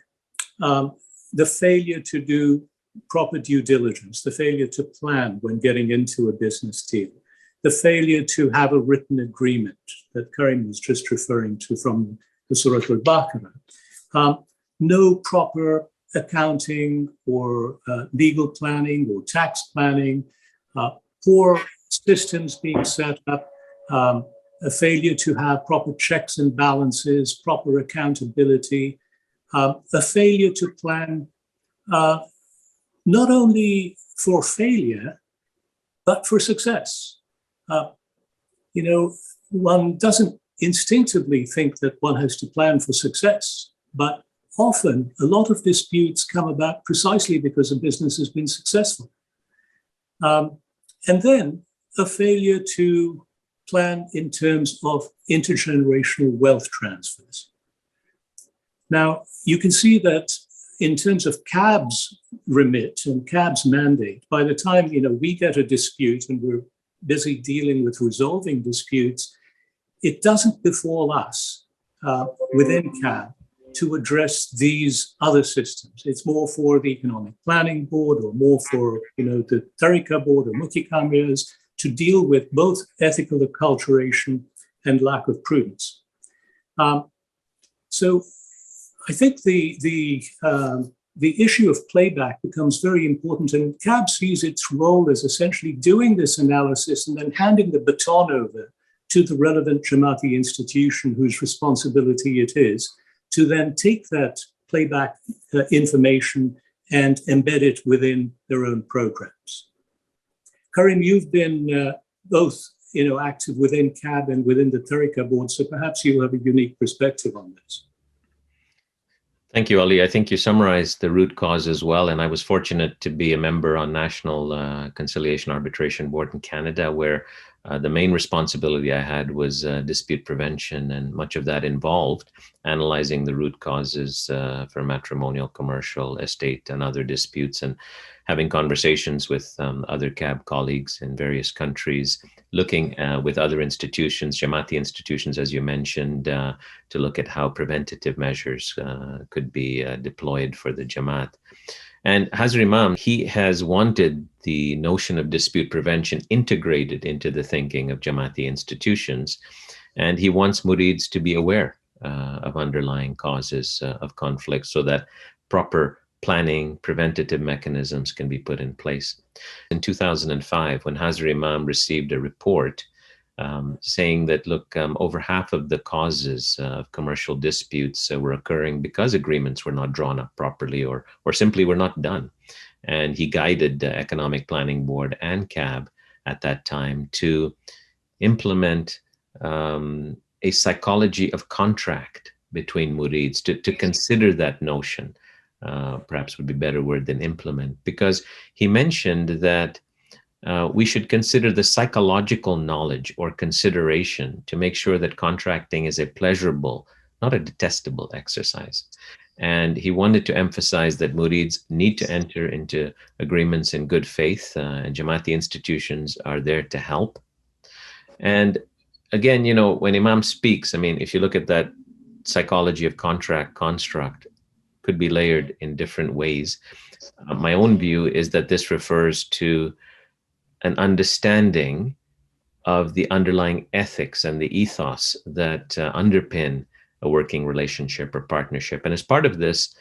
C: the failure to do proper due diligence, the failure to plan when getting into a business deal, the failure to have a written agreement that Karim was just referring to from the Surah Al-Baqarah. No proper accounting or legal planning or tax planning, poor systems being set up, a failure to have proper checks and balances, proper accountability, a failure to plan not only for failure, but for success. One doesn't instinctively think that one has to plan for success, but often a lot of disputes come about precisely because a business has been successful. And then a failure to plan in terms of intergenerational wealth transfers. Now, you can see that in terms of CAB's remit and CAB's mandate, by the time we get a dispute and we're busy dealing with resolving disputes, it doesn't befall us within CAB to address these other systems. It's more for the Economic Planning Board or more for the Tariqa Board or Mukikamiyas to deal with both ethical acculturation and lack of prudence. So I think the issue of playback becomes very important, and CAB sees its role as essentially doing this analysis and then handing the baton over to the relevant Jamati institution whose responsibility it is to then take that playback information and embed it within their own programs. Karim, you've been both active within CAB and within the Tariqa Board, so perhaps you have a unique perspective on this.
D: Thank you, Ali. I think you summarized the root cause as well. And I was fortunate to be a member on National Conciliation Arbitration Board in Canada, where the main responsibility I had was dispute prevention, and much of that involved analyzing the root causes for matrimonial, commercial, estate, and other disputes, and having conversations with other CAB colleagues in various countries, looking with other institutions, Jamati institutions, as you mentioned, to look at how preventative measures could be deployed for the Jamat. And Hazar Imam, he has wanted the notion of dispute prevention integrated into the thinking of Jamati institutions. And he wants murids to be aware of underlying causes of conflict so that proper planning, preventative mechanisms can be put in place. In 2005, when Hazar Imam received a report saying that, look, over half of the causes of commercial disputes were occurring because agreements were not drawn up properly or simply were not done. And he guided the Economic Planning Board and CAB at that time to implement a psychology of contract between murids, to consider that notion, perhaps would be a better word than implement, because he mentioned that we should consider the psychological knowledge or consideration to make sure that contracting is a pleasurable, not a detestable exercise. And he wanted to emphasize that murids need to enter into agreements in good faith, and Jamati institutions are there to help. And again, when Imam speaks, if you look at that psychology of contract construct, could be layered in different ways. My own view is that this refers to an understanding of the underlying ethics and the ethos that underpin a working relationship or partnership. And as part of this,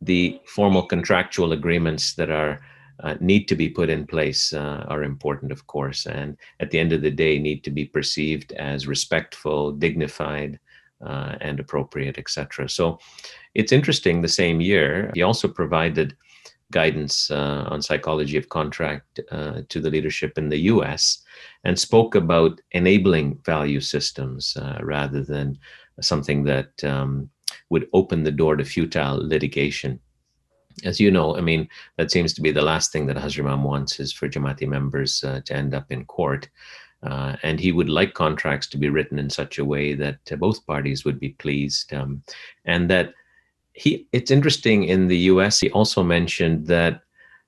D: the formal contractual agreements that are need to be put in place are important, of course, and at the end of the day need to be perceived as respectful, dignified, and appropriate, etc. So it's interesting, the same year, he also provided guidance on psychology of contract to the leadership in the US, and spoke about enabling value systems rather than something that would open the door to futile litigation. As you know, that seems to be the last thing that Hazar Imam wants, is for Jamati members to end up in court. And he would like contracts to be written in such a way that both parties would be pleased, and that it's interesting, in the US, he also mentioned that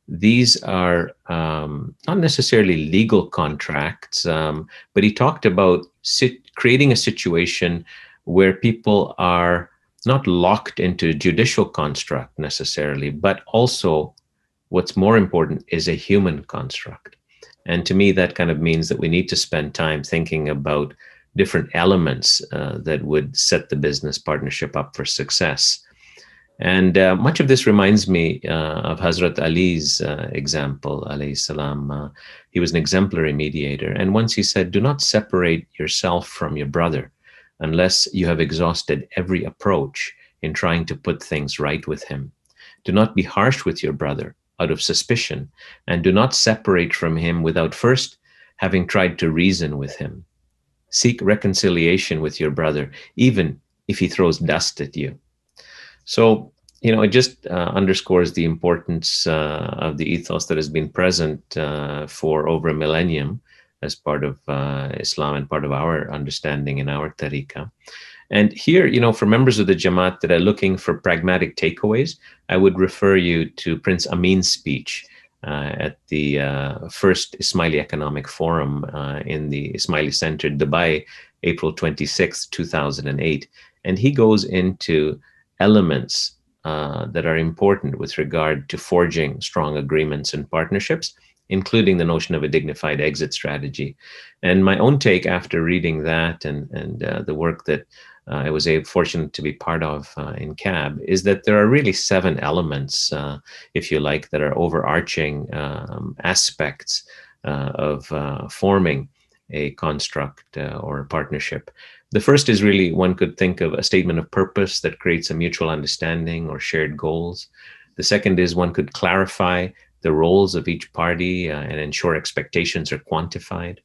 D: these are not necessarily legal contracts, but he talked about creating a situation where people are not locked into judicial construct necessarily, but also what's more important is a human construct. And to me, that kind of means that we need to spend time thinking about different elements that would set the business partnership up for success. And much of this reminds me of Hazrat Ali's example, alayhi salam. He was an exemplary mediator. And once he said, do not separate yourself from your brother unless you have exhausted every approach in trying to put things right with him. Do not be harsh with your brother out of suspicion, and do not separate from him without first having tried to reason with him. Seek reconciliation with your brother, even if he throws dust at you. So, it just underscores the importance of the ethos that has been present for over a millennium as part of Islam and part of our understanding in our tariqah. And here, for members of the Jamat that are looking for pragmatic takeaways, I would refer you to Prince Amin's speech at the first Ismaili Economic Forum in the Ismaili Center, Dubai, April 26, 2008. And he goes into elements that are important with regard to forging strong agreements and partnerships, including the notion of a dignified exit strategy. And my own take after reading that and the work that I was fortunate to be part of in CAB is that there are really 7 elements, if you like, that are overarching aspects of forming a construct or a partnership. The first is really, one could think of a statement of purpose that creates a mutual understanding or shared goals. The second is one could clarify the roles of each party and ensure expectations are quantified.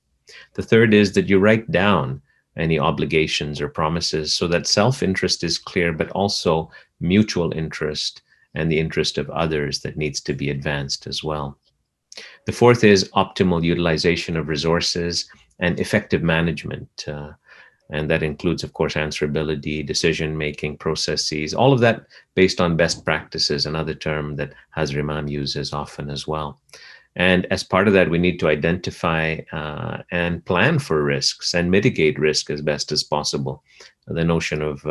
D: The third is that you write down any obligations or promises so that self-interest is clear, but also mutual interest and the interest of others that needs to be advanced as well. The fourth is optimal utilization of resources and effective management. And that includes, of course, answerability, decision-making processes, all of that based on best practices, another term that Hazar Imam uses often as well. And as part of that, we need to identify and plan for risks and mitigate risk as best as possible. The notion of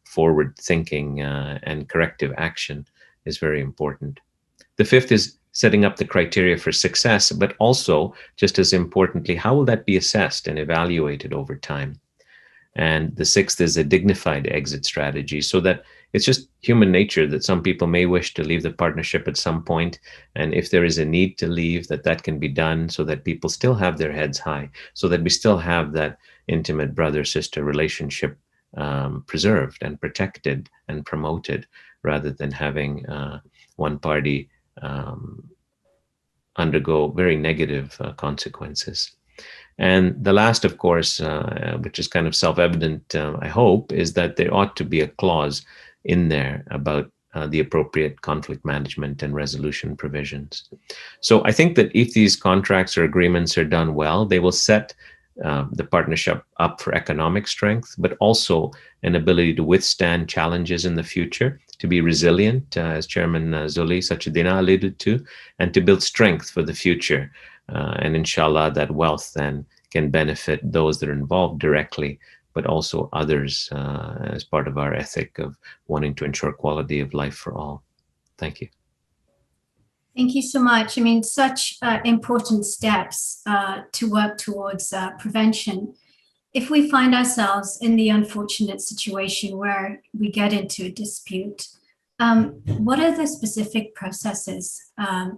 D: forward thinking and corrective action is very important. The fifth is setting up the criteria for success, but also, just as importantly, how will that be assessed and evaluated over time? And the sixth is a dignified exit strategy, so that it's just human nature that some people may wish to leave the partnership at some point. And if there is a need to leave, that can be done so that people still have their heads high, so that we still have that intimate brother-sister relationship preserved and protected and promoted, rather than having one party undergo very negative consequences. And the last, of course, which is kind of self-evident, I hope, is that there ought to be a clause in there about the appropriate conflict management and resolution provisions. So I think that if these contracts or agreements are done well, they will set the partnership up for economic strength, but also an ability to withstand challenges in the future, to be resilient, as Chairman Zulie Sachedina alluded to, and to build strength for the future. And inshallah, that wealth then can benefit those that are involved directly, but also others as part of our ethic of wanting to ensure quality of life for all. Thank you.
A: Thank you so much. I mean, such important steps to work towards prevention. If we find ourselves in the unfortunate situation where we get into a dispute, what are the specific processes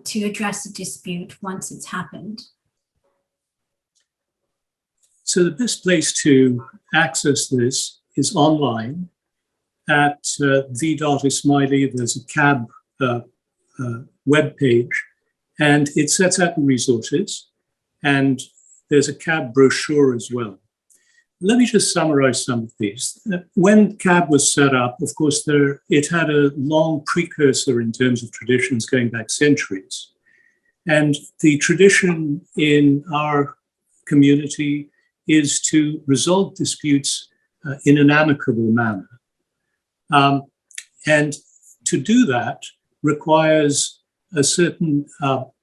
A: to address a dispute once it's happened?
C: So the best place to access this is online at the.ismaili. There's a CAB web page, and it sets out the resources, and there's a CAB brochure as well. Let me just summarize some of these. When CAB was set up, of course, it had a long precursor in terms of traditions going back centuries. And the tradition in our community is to resolve disputes in an amicable manner. And to do that requires a certain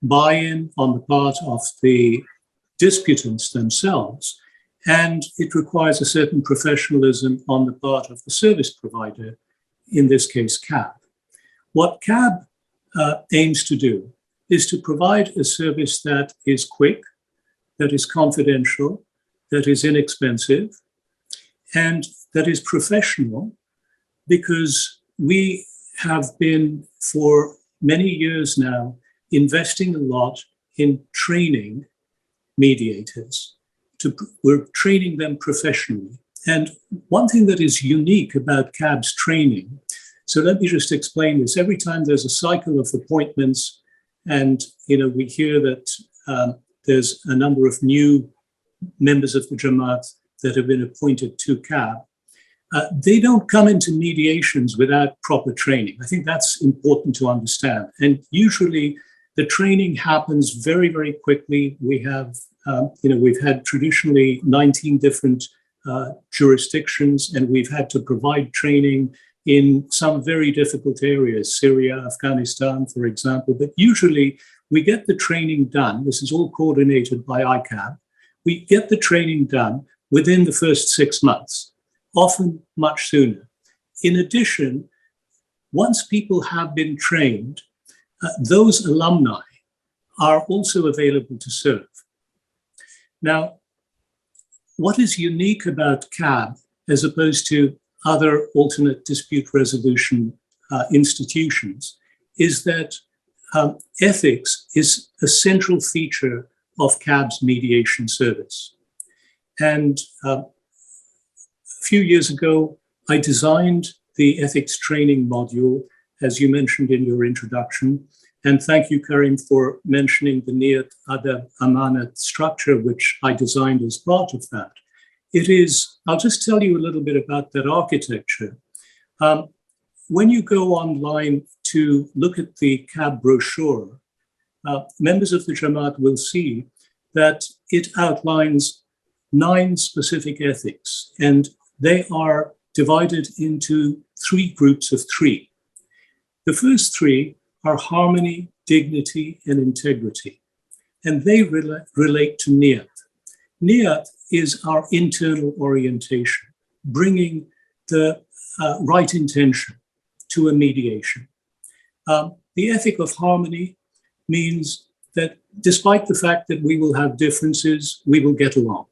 C: buy-in on the part of the disputants themselves, and it requires a certain professionalism on the part of the service provider, in this case, CAB. What CAB aims to do is to provide a service that is quick, that is confidential, that is inexpensive, and that is professional, because we have been for many years now investing a lot in training mediators. We're training them professionally. And one thing that is unique about CAB's training, so let me just explain this. Every time there's a cycle of appointments and we hear that there's a number of new members of the Jamat that have been appointed to CAB, they don't come into mediations without proper training. I think that's important to understand. And usually the training happens very, very quickly. We have, we've had traditionally 19 different jurisdictions, and we've had to provide training in some very difficult areas, Syria, Afghanistan, for example. But usually we get the training done. This is all coordinated by ICAB. We get the training done within the first 6 months, often much sooner. In addition, once people have been trained, those alumni are also available to serve. Now, what is unique about CAB as opposed to other alternate dispute resolution institutions is that ethics is a central feature of CAB's mediation service. And a few years ago, I designed the ethics training module, as you mentioned in your introduction. And thank you, Karim, for mentioning the Niyat Adab Amanat structure, which I designed as part of that. It is, I'll just tell you a little bit about that architecture. When you go online to look at the CAB brochure, members of the Jamat will see that it outlines 9 specific ethics, and they are divided into 3 groups of 3. The first 3 are harmony, dignity, and integrity, and they relate to niyat. Niyat is our internal orientation, bringing the right intention to a mediation. The ethic of harmony means that despite the fact that we will have differences, we will get along.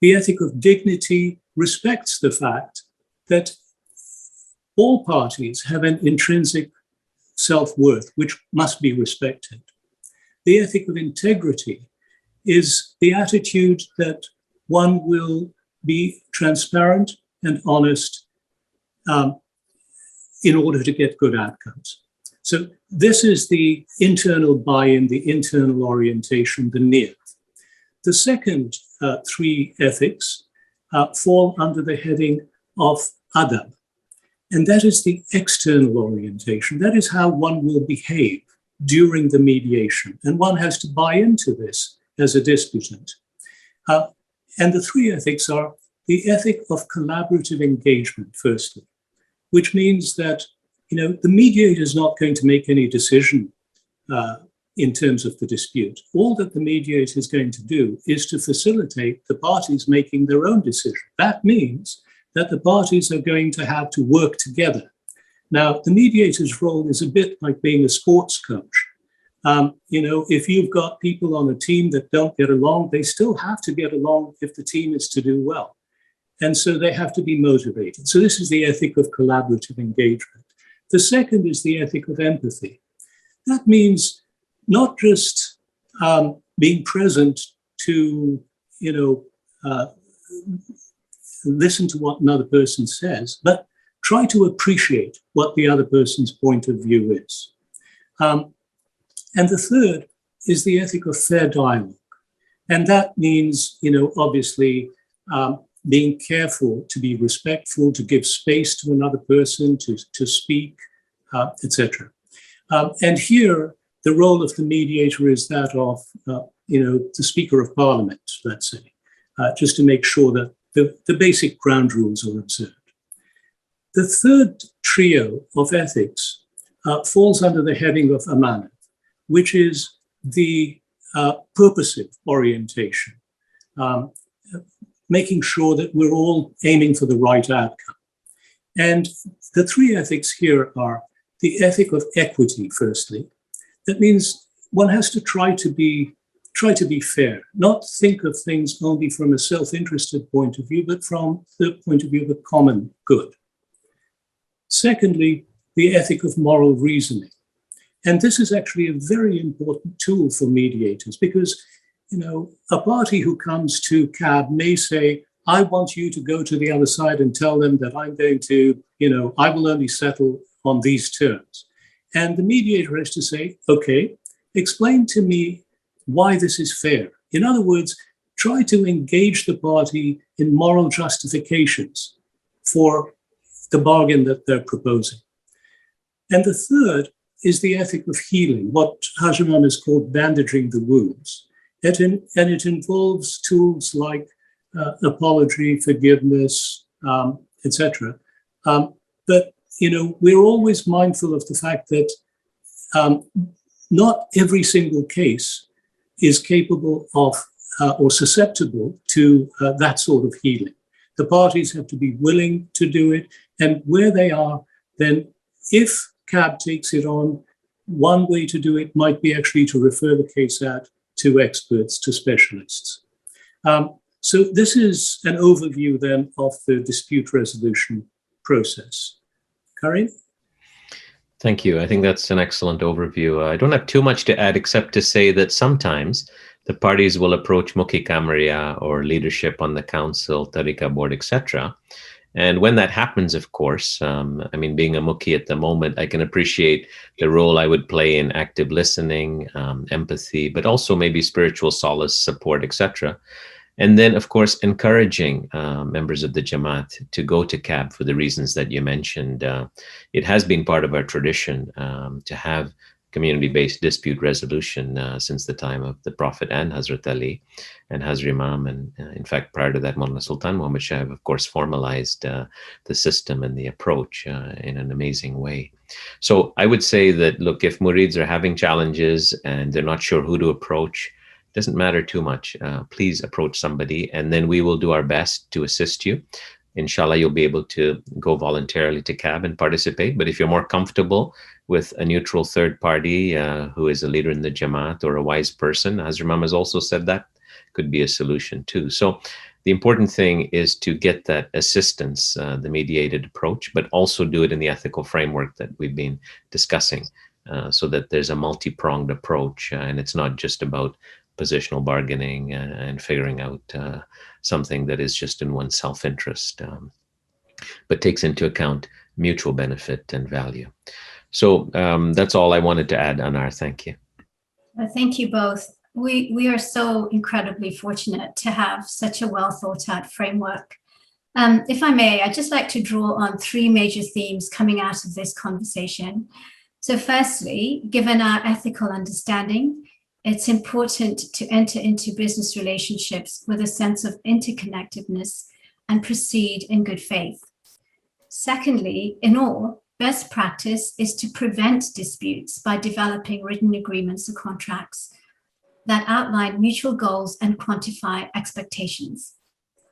C: The ethic of dignity respects the fact that all parties have an intrinsic self-worth, which must be respected. The ethic of integrity is the attitude that one will be transparent and honest in order to get good outcomes. So this is the internal buy-in, the internal orientation, the niyat. The second 3 ethics fall under the heading of adab, and that is the external orientation. That is how one will behave during the mediation, and one has to buy into this as a disputant. And the 3 ethics are the ethic of collaborative engagement, firstly, which means that the mediator is not going to make any decision in terms of the dispute. All that the mediator is going to do is to facilitate the parties making their own decision. That means that the parties are going to have to work together. Now, the mediator's role is a bit like being a sports coach. If you've got people on a team that don't get along, they still have to get along if the team is to do well. And so they have to be motivated. So this is the ethic of collaborative engagement. The second is the ethic of empathy. That means not just being present to, listen to what another person says, but try to appreciate what the other person's point of view is. And the third is the ethic of fair dialogue. And that means, obviously, being careful to be respectful, to give space to another person, to speak, etc. And here, the role of the mediator is that of, the Speaker of Parliament, let's say, just to make sure that the basic ground rules are observed. The third trio of ethics falls under the heading of amanat, which is the purposive orientation, making sure that we're all aiming for the right outcome. And the 3 ethics here are the ethic of equity, firstly. That means one has to try to be try to be fair, not think of things only from a self-interested point of view, but from the point of view of the common good. Secondly, the ethic of moral reasoning. And this is actually a very important tool for mediators because, a party who comes to CAB may say, I want you to go to the other side and tell them that I'm going to, I will only settle on these terms. And the mediator has to say, okay, explain to me why this is fair. In other words, try to engage the party in moral justifications for the bargain that they're proposing. And the third is the ethic of healing, what Hazar Imam has called bandaging the wounds. And it involves tools like apology, forgiveness, etc. But, we're always mindful of the fact that not every single case is capable of or susceptible to that sort of healing. The parties have to be willing to do it. And where they are, then if CAB takes it on, one way to do it might be actually to refer the case out to experts, to specialists. So this is an overview then of the dispute resolution process. Karim?
D: Thank you. I think that's an excellent overview. I don't have too much to add except to say that sometimes the parties will approach Mukhi Kamaria or leadership on the council, Tariqa board, etc. And when that happens, of course, being a Mukhi at the moment, I can appreciate the role I would play in active listening, empathy, but also maybe spiritual solace, support, etc. And then, of course, encouraging members of the Jamat to go to CAB for the reasons that you mentioned. It has been part of our tradition to have community-based dispute resolution since the time of the Prophet and Hazrat Ali and Hazar Imam. And in fact, prior to that, Mawlana Sultan Muhammad Shah have, of course, formalized the system and the approach in an amazing way. So I would say that, look, if murids are having challenges and they're not sure who to approach, doesn't matter too much. Please approach somebody, and then we will do our best to assist you. Inshallah, you'll be able to go voluntarily to CAB and participate. But if you're more comfortable with a neutral third party who is a leader in the Jamaat or a wise person, Hazar Imam has also said that could be a solution too. So the important thing is to get that assistance, the mediated approach, but also do it in the ethical framework that we've been discussing so that there's a multi-pronged approach and it's not just about positional bargaining and figuring out something that is just in one's self-interest, but takes into account mutual benefit and value. So that's all I wanted to add, Anaar. Thank you.
A: Thank you both. We are so incredibly fortunate to have such a well thought out framework. If I may, I'd just like to draw on three major themes coming out of this conversation. So firstly, given our ethical understanding, it's important to enter into business relationships with a sense of interconnectedness and proceed in good faith. Secondly, in all, best practice is to prevent disputes by developing written agreements or contracts that outline mutual goals and quantify expectations.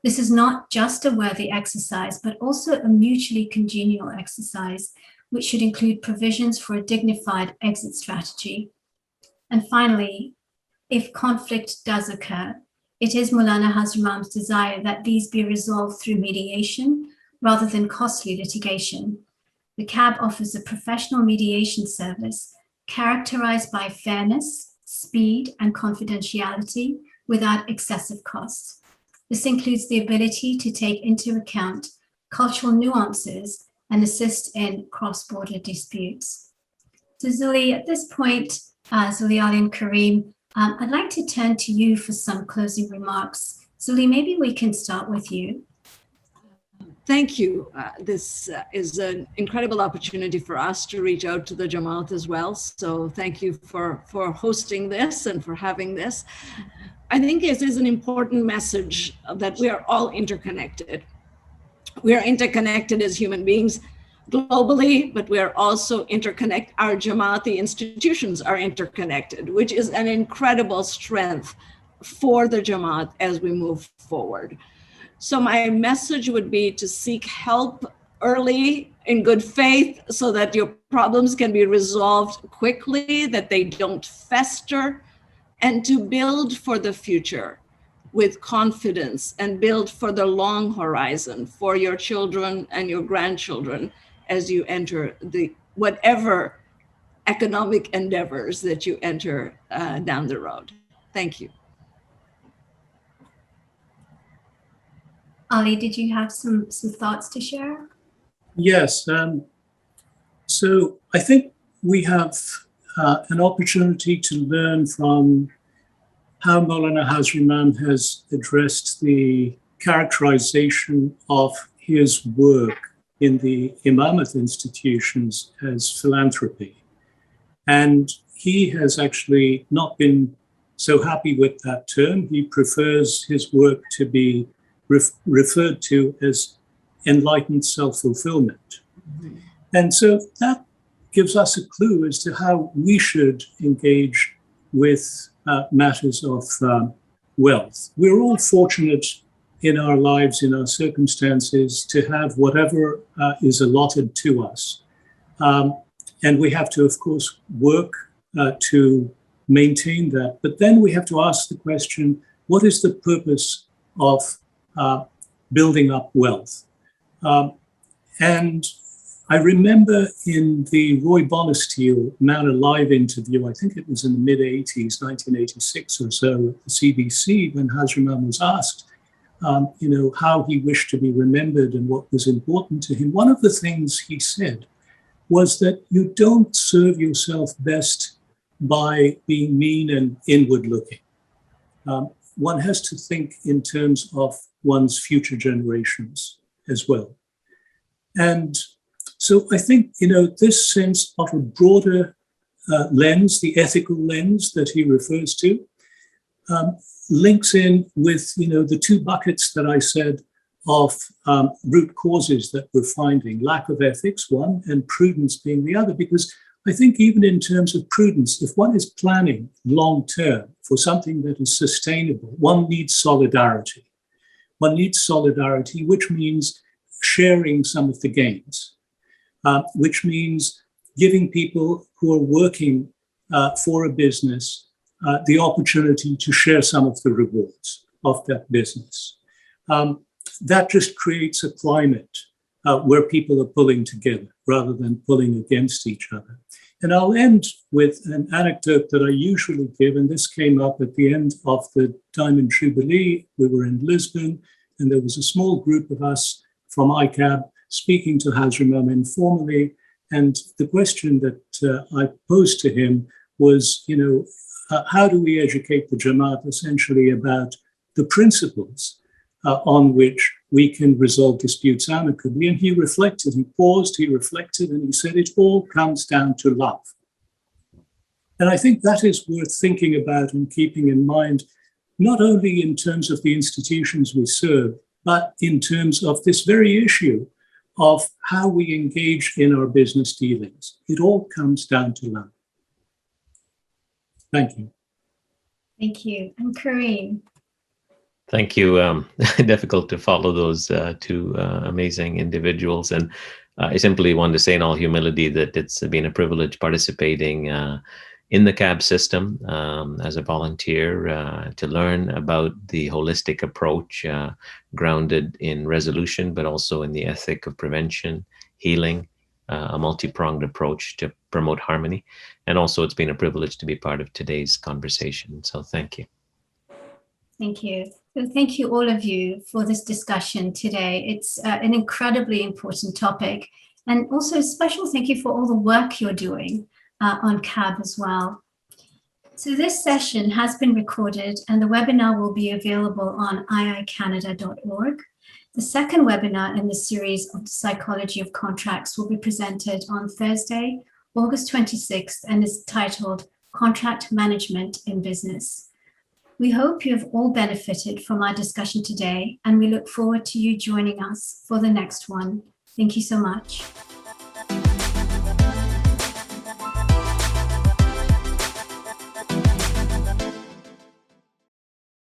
A: This is not just a worthy exercise, but also a mutually congenial exercise, which should include provisions for a dignified exit strategy. And finally, if conflict does occur, it is Mawlana Hazar Imam's desire that these be resolved through mediation rather than costly litigation. The CAB offers a professional mediation service characterized by fairness, speed, and confidentiality without excessive costs. This includes the ability to take into account cultural nuances and assist in cross-border disputes. So Zulie, at this point, Zulie and Karim, I'd like to turn to you for some closing remarks. Zulie, maybe we can start with you.
B: Thank you. This is an incredible opportunity for us to reach out to the Jamaat as well. So thank you for hosting this and for having this. I think it is an important message that we are all interconnected. We are interconnected as human beings globally, but we are also interconnected. Our Jamaati institutions are interconnected, which is an incredible strength for the Jamaat as we move forward. So my message would be to seek help early in good faith so that your problems can be resolved quickly, that they don't fester, and to build for the future with confidence and build for the long horizon for your children and your grandchildren as you enter the whatever economic endeavors that you enter down the road. Thank you.
A: Ali, did you have some thoughts to share?
C: Yes. So I think we have an opportunity to learn from how Mawlana Hazar Imam has addressed the characterization of his work in the Imamate institutions as philanthropy. And he has actually not been so happy with that term. He prefers his work to be referred to as enlightened self-fulfillment. Mm-hmm. And so that gives us a clue as to how we should engage with matters of wealth. We're all fortunate in our lives, in our circumstances, to have whatever is allotted to us. And we have to, of course, work to maintain that. But then we have to ask the question, what is the purpose of building up wealth? And I remember in the Roy Bonesteel Man Alive interview, I think it was in the mid-80s, 1986 or so, at the CBC, when Hazar Imam was asked, how he wished to be remembered and what was important to him. One of the things he said was that you don't serve yourself best by being mean and inward-looking. One has to think in terms of one's future generations as well. And so I think, this sense of a broader lens, the ethical lens that he refers to, links in with, the two buckets that I said of root causes that we're finding, lack of ethics, one, and prudence being the other. Because I think even in terms of prudence, if one is planning long-term for something that is sustainable, one needs solidarity. One needs solidarity, which means sharing some of the gains. Which means giving people who are working for a business the opportunity to share some of the rewards of that business. That just creates a climate where people are pulling together rather than pulling against each other. And I'll end with an anecdote that I usually give, and this came up at the end of the Diamond Jubilee. We were in Lisbon, and there was a small group of us from ICAB speaking to Hazar Imam informally. And the question that I posed to him was, how do we educate the Jamat essentially about the principles on which we can resolve disputes amicably? And he reflected, he paused, he reflected, and he said, it all comes down to love. And I think that is worth thinking about and keeping in mind, not only in terms of the institutions we serve, but in terms of this very issue of how we engage in our business dealings. It all comes down to love. Thank you.
A: Thank you. And Karim.
D: Thank you. Difficult to follow those two amazing individuals. And I simply want to say in all humility that it's been a privilege participating in the CAB system as a volunteer to learn about the holistic approach grounded in resolution, but also in the ethic of prevention, healing, a multi-pronged approach to promote harmony. And also it's been a privilege to be part of today's conversation. So thank you.
A: Thank you. So thank you all of you for this discussion today. It's an incredibly important topic. And also a special thank you for all the work you're doing on CAB as well. So this session has been recorded and the webinar will be available on iicanada.org. The second webinar in the series of the Psychology of Contracts will be presented on Thursday, August 26th, and is titled Contract Management in Business. We hope you have all benefited from our discussion today, and we look forward to you joining us for the next one. Thank you so much.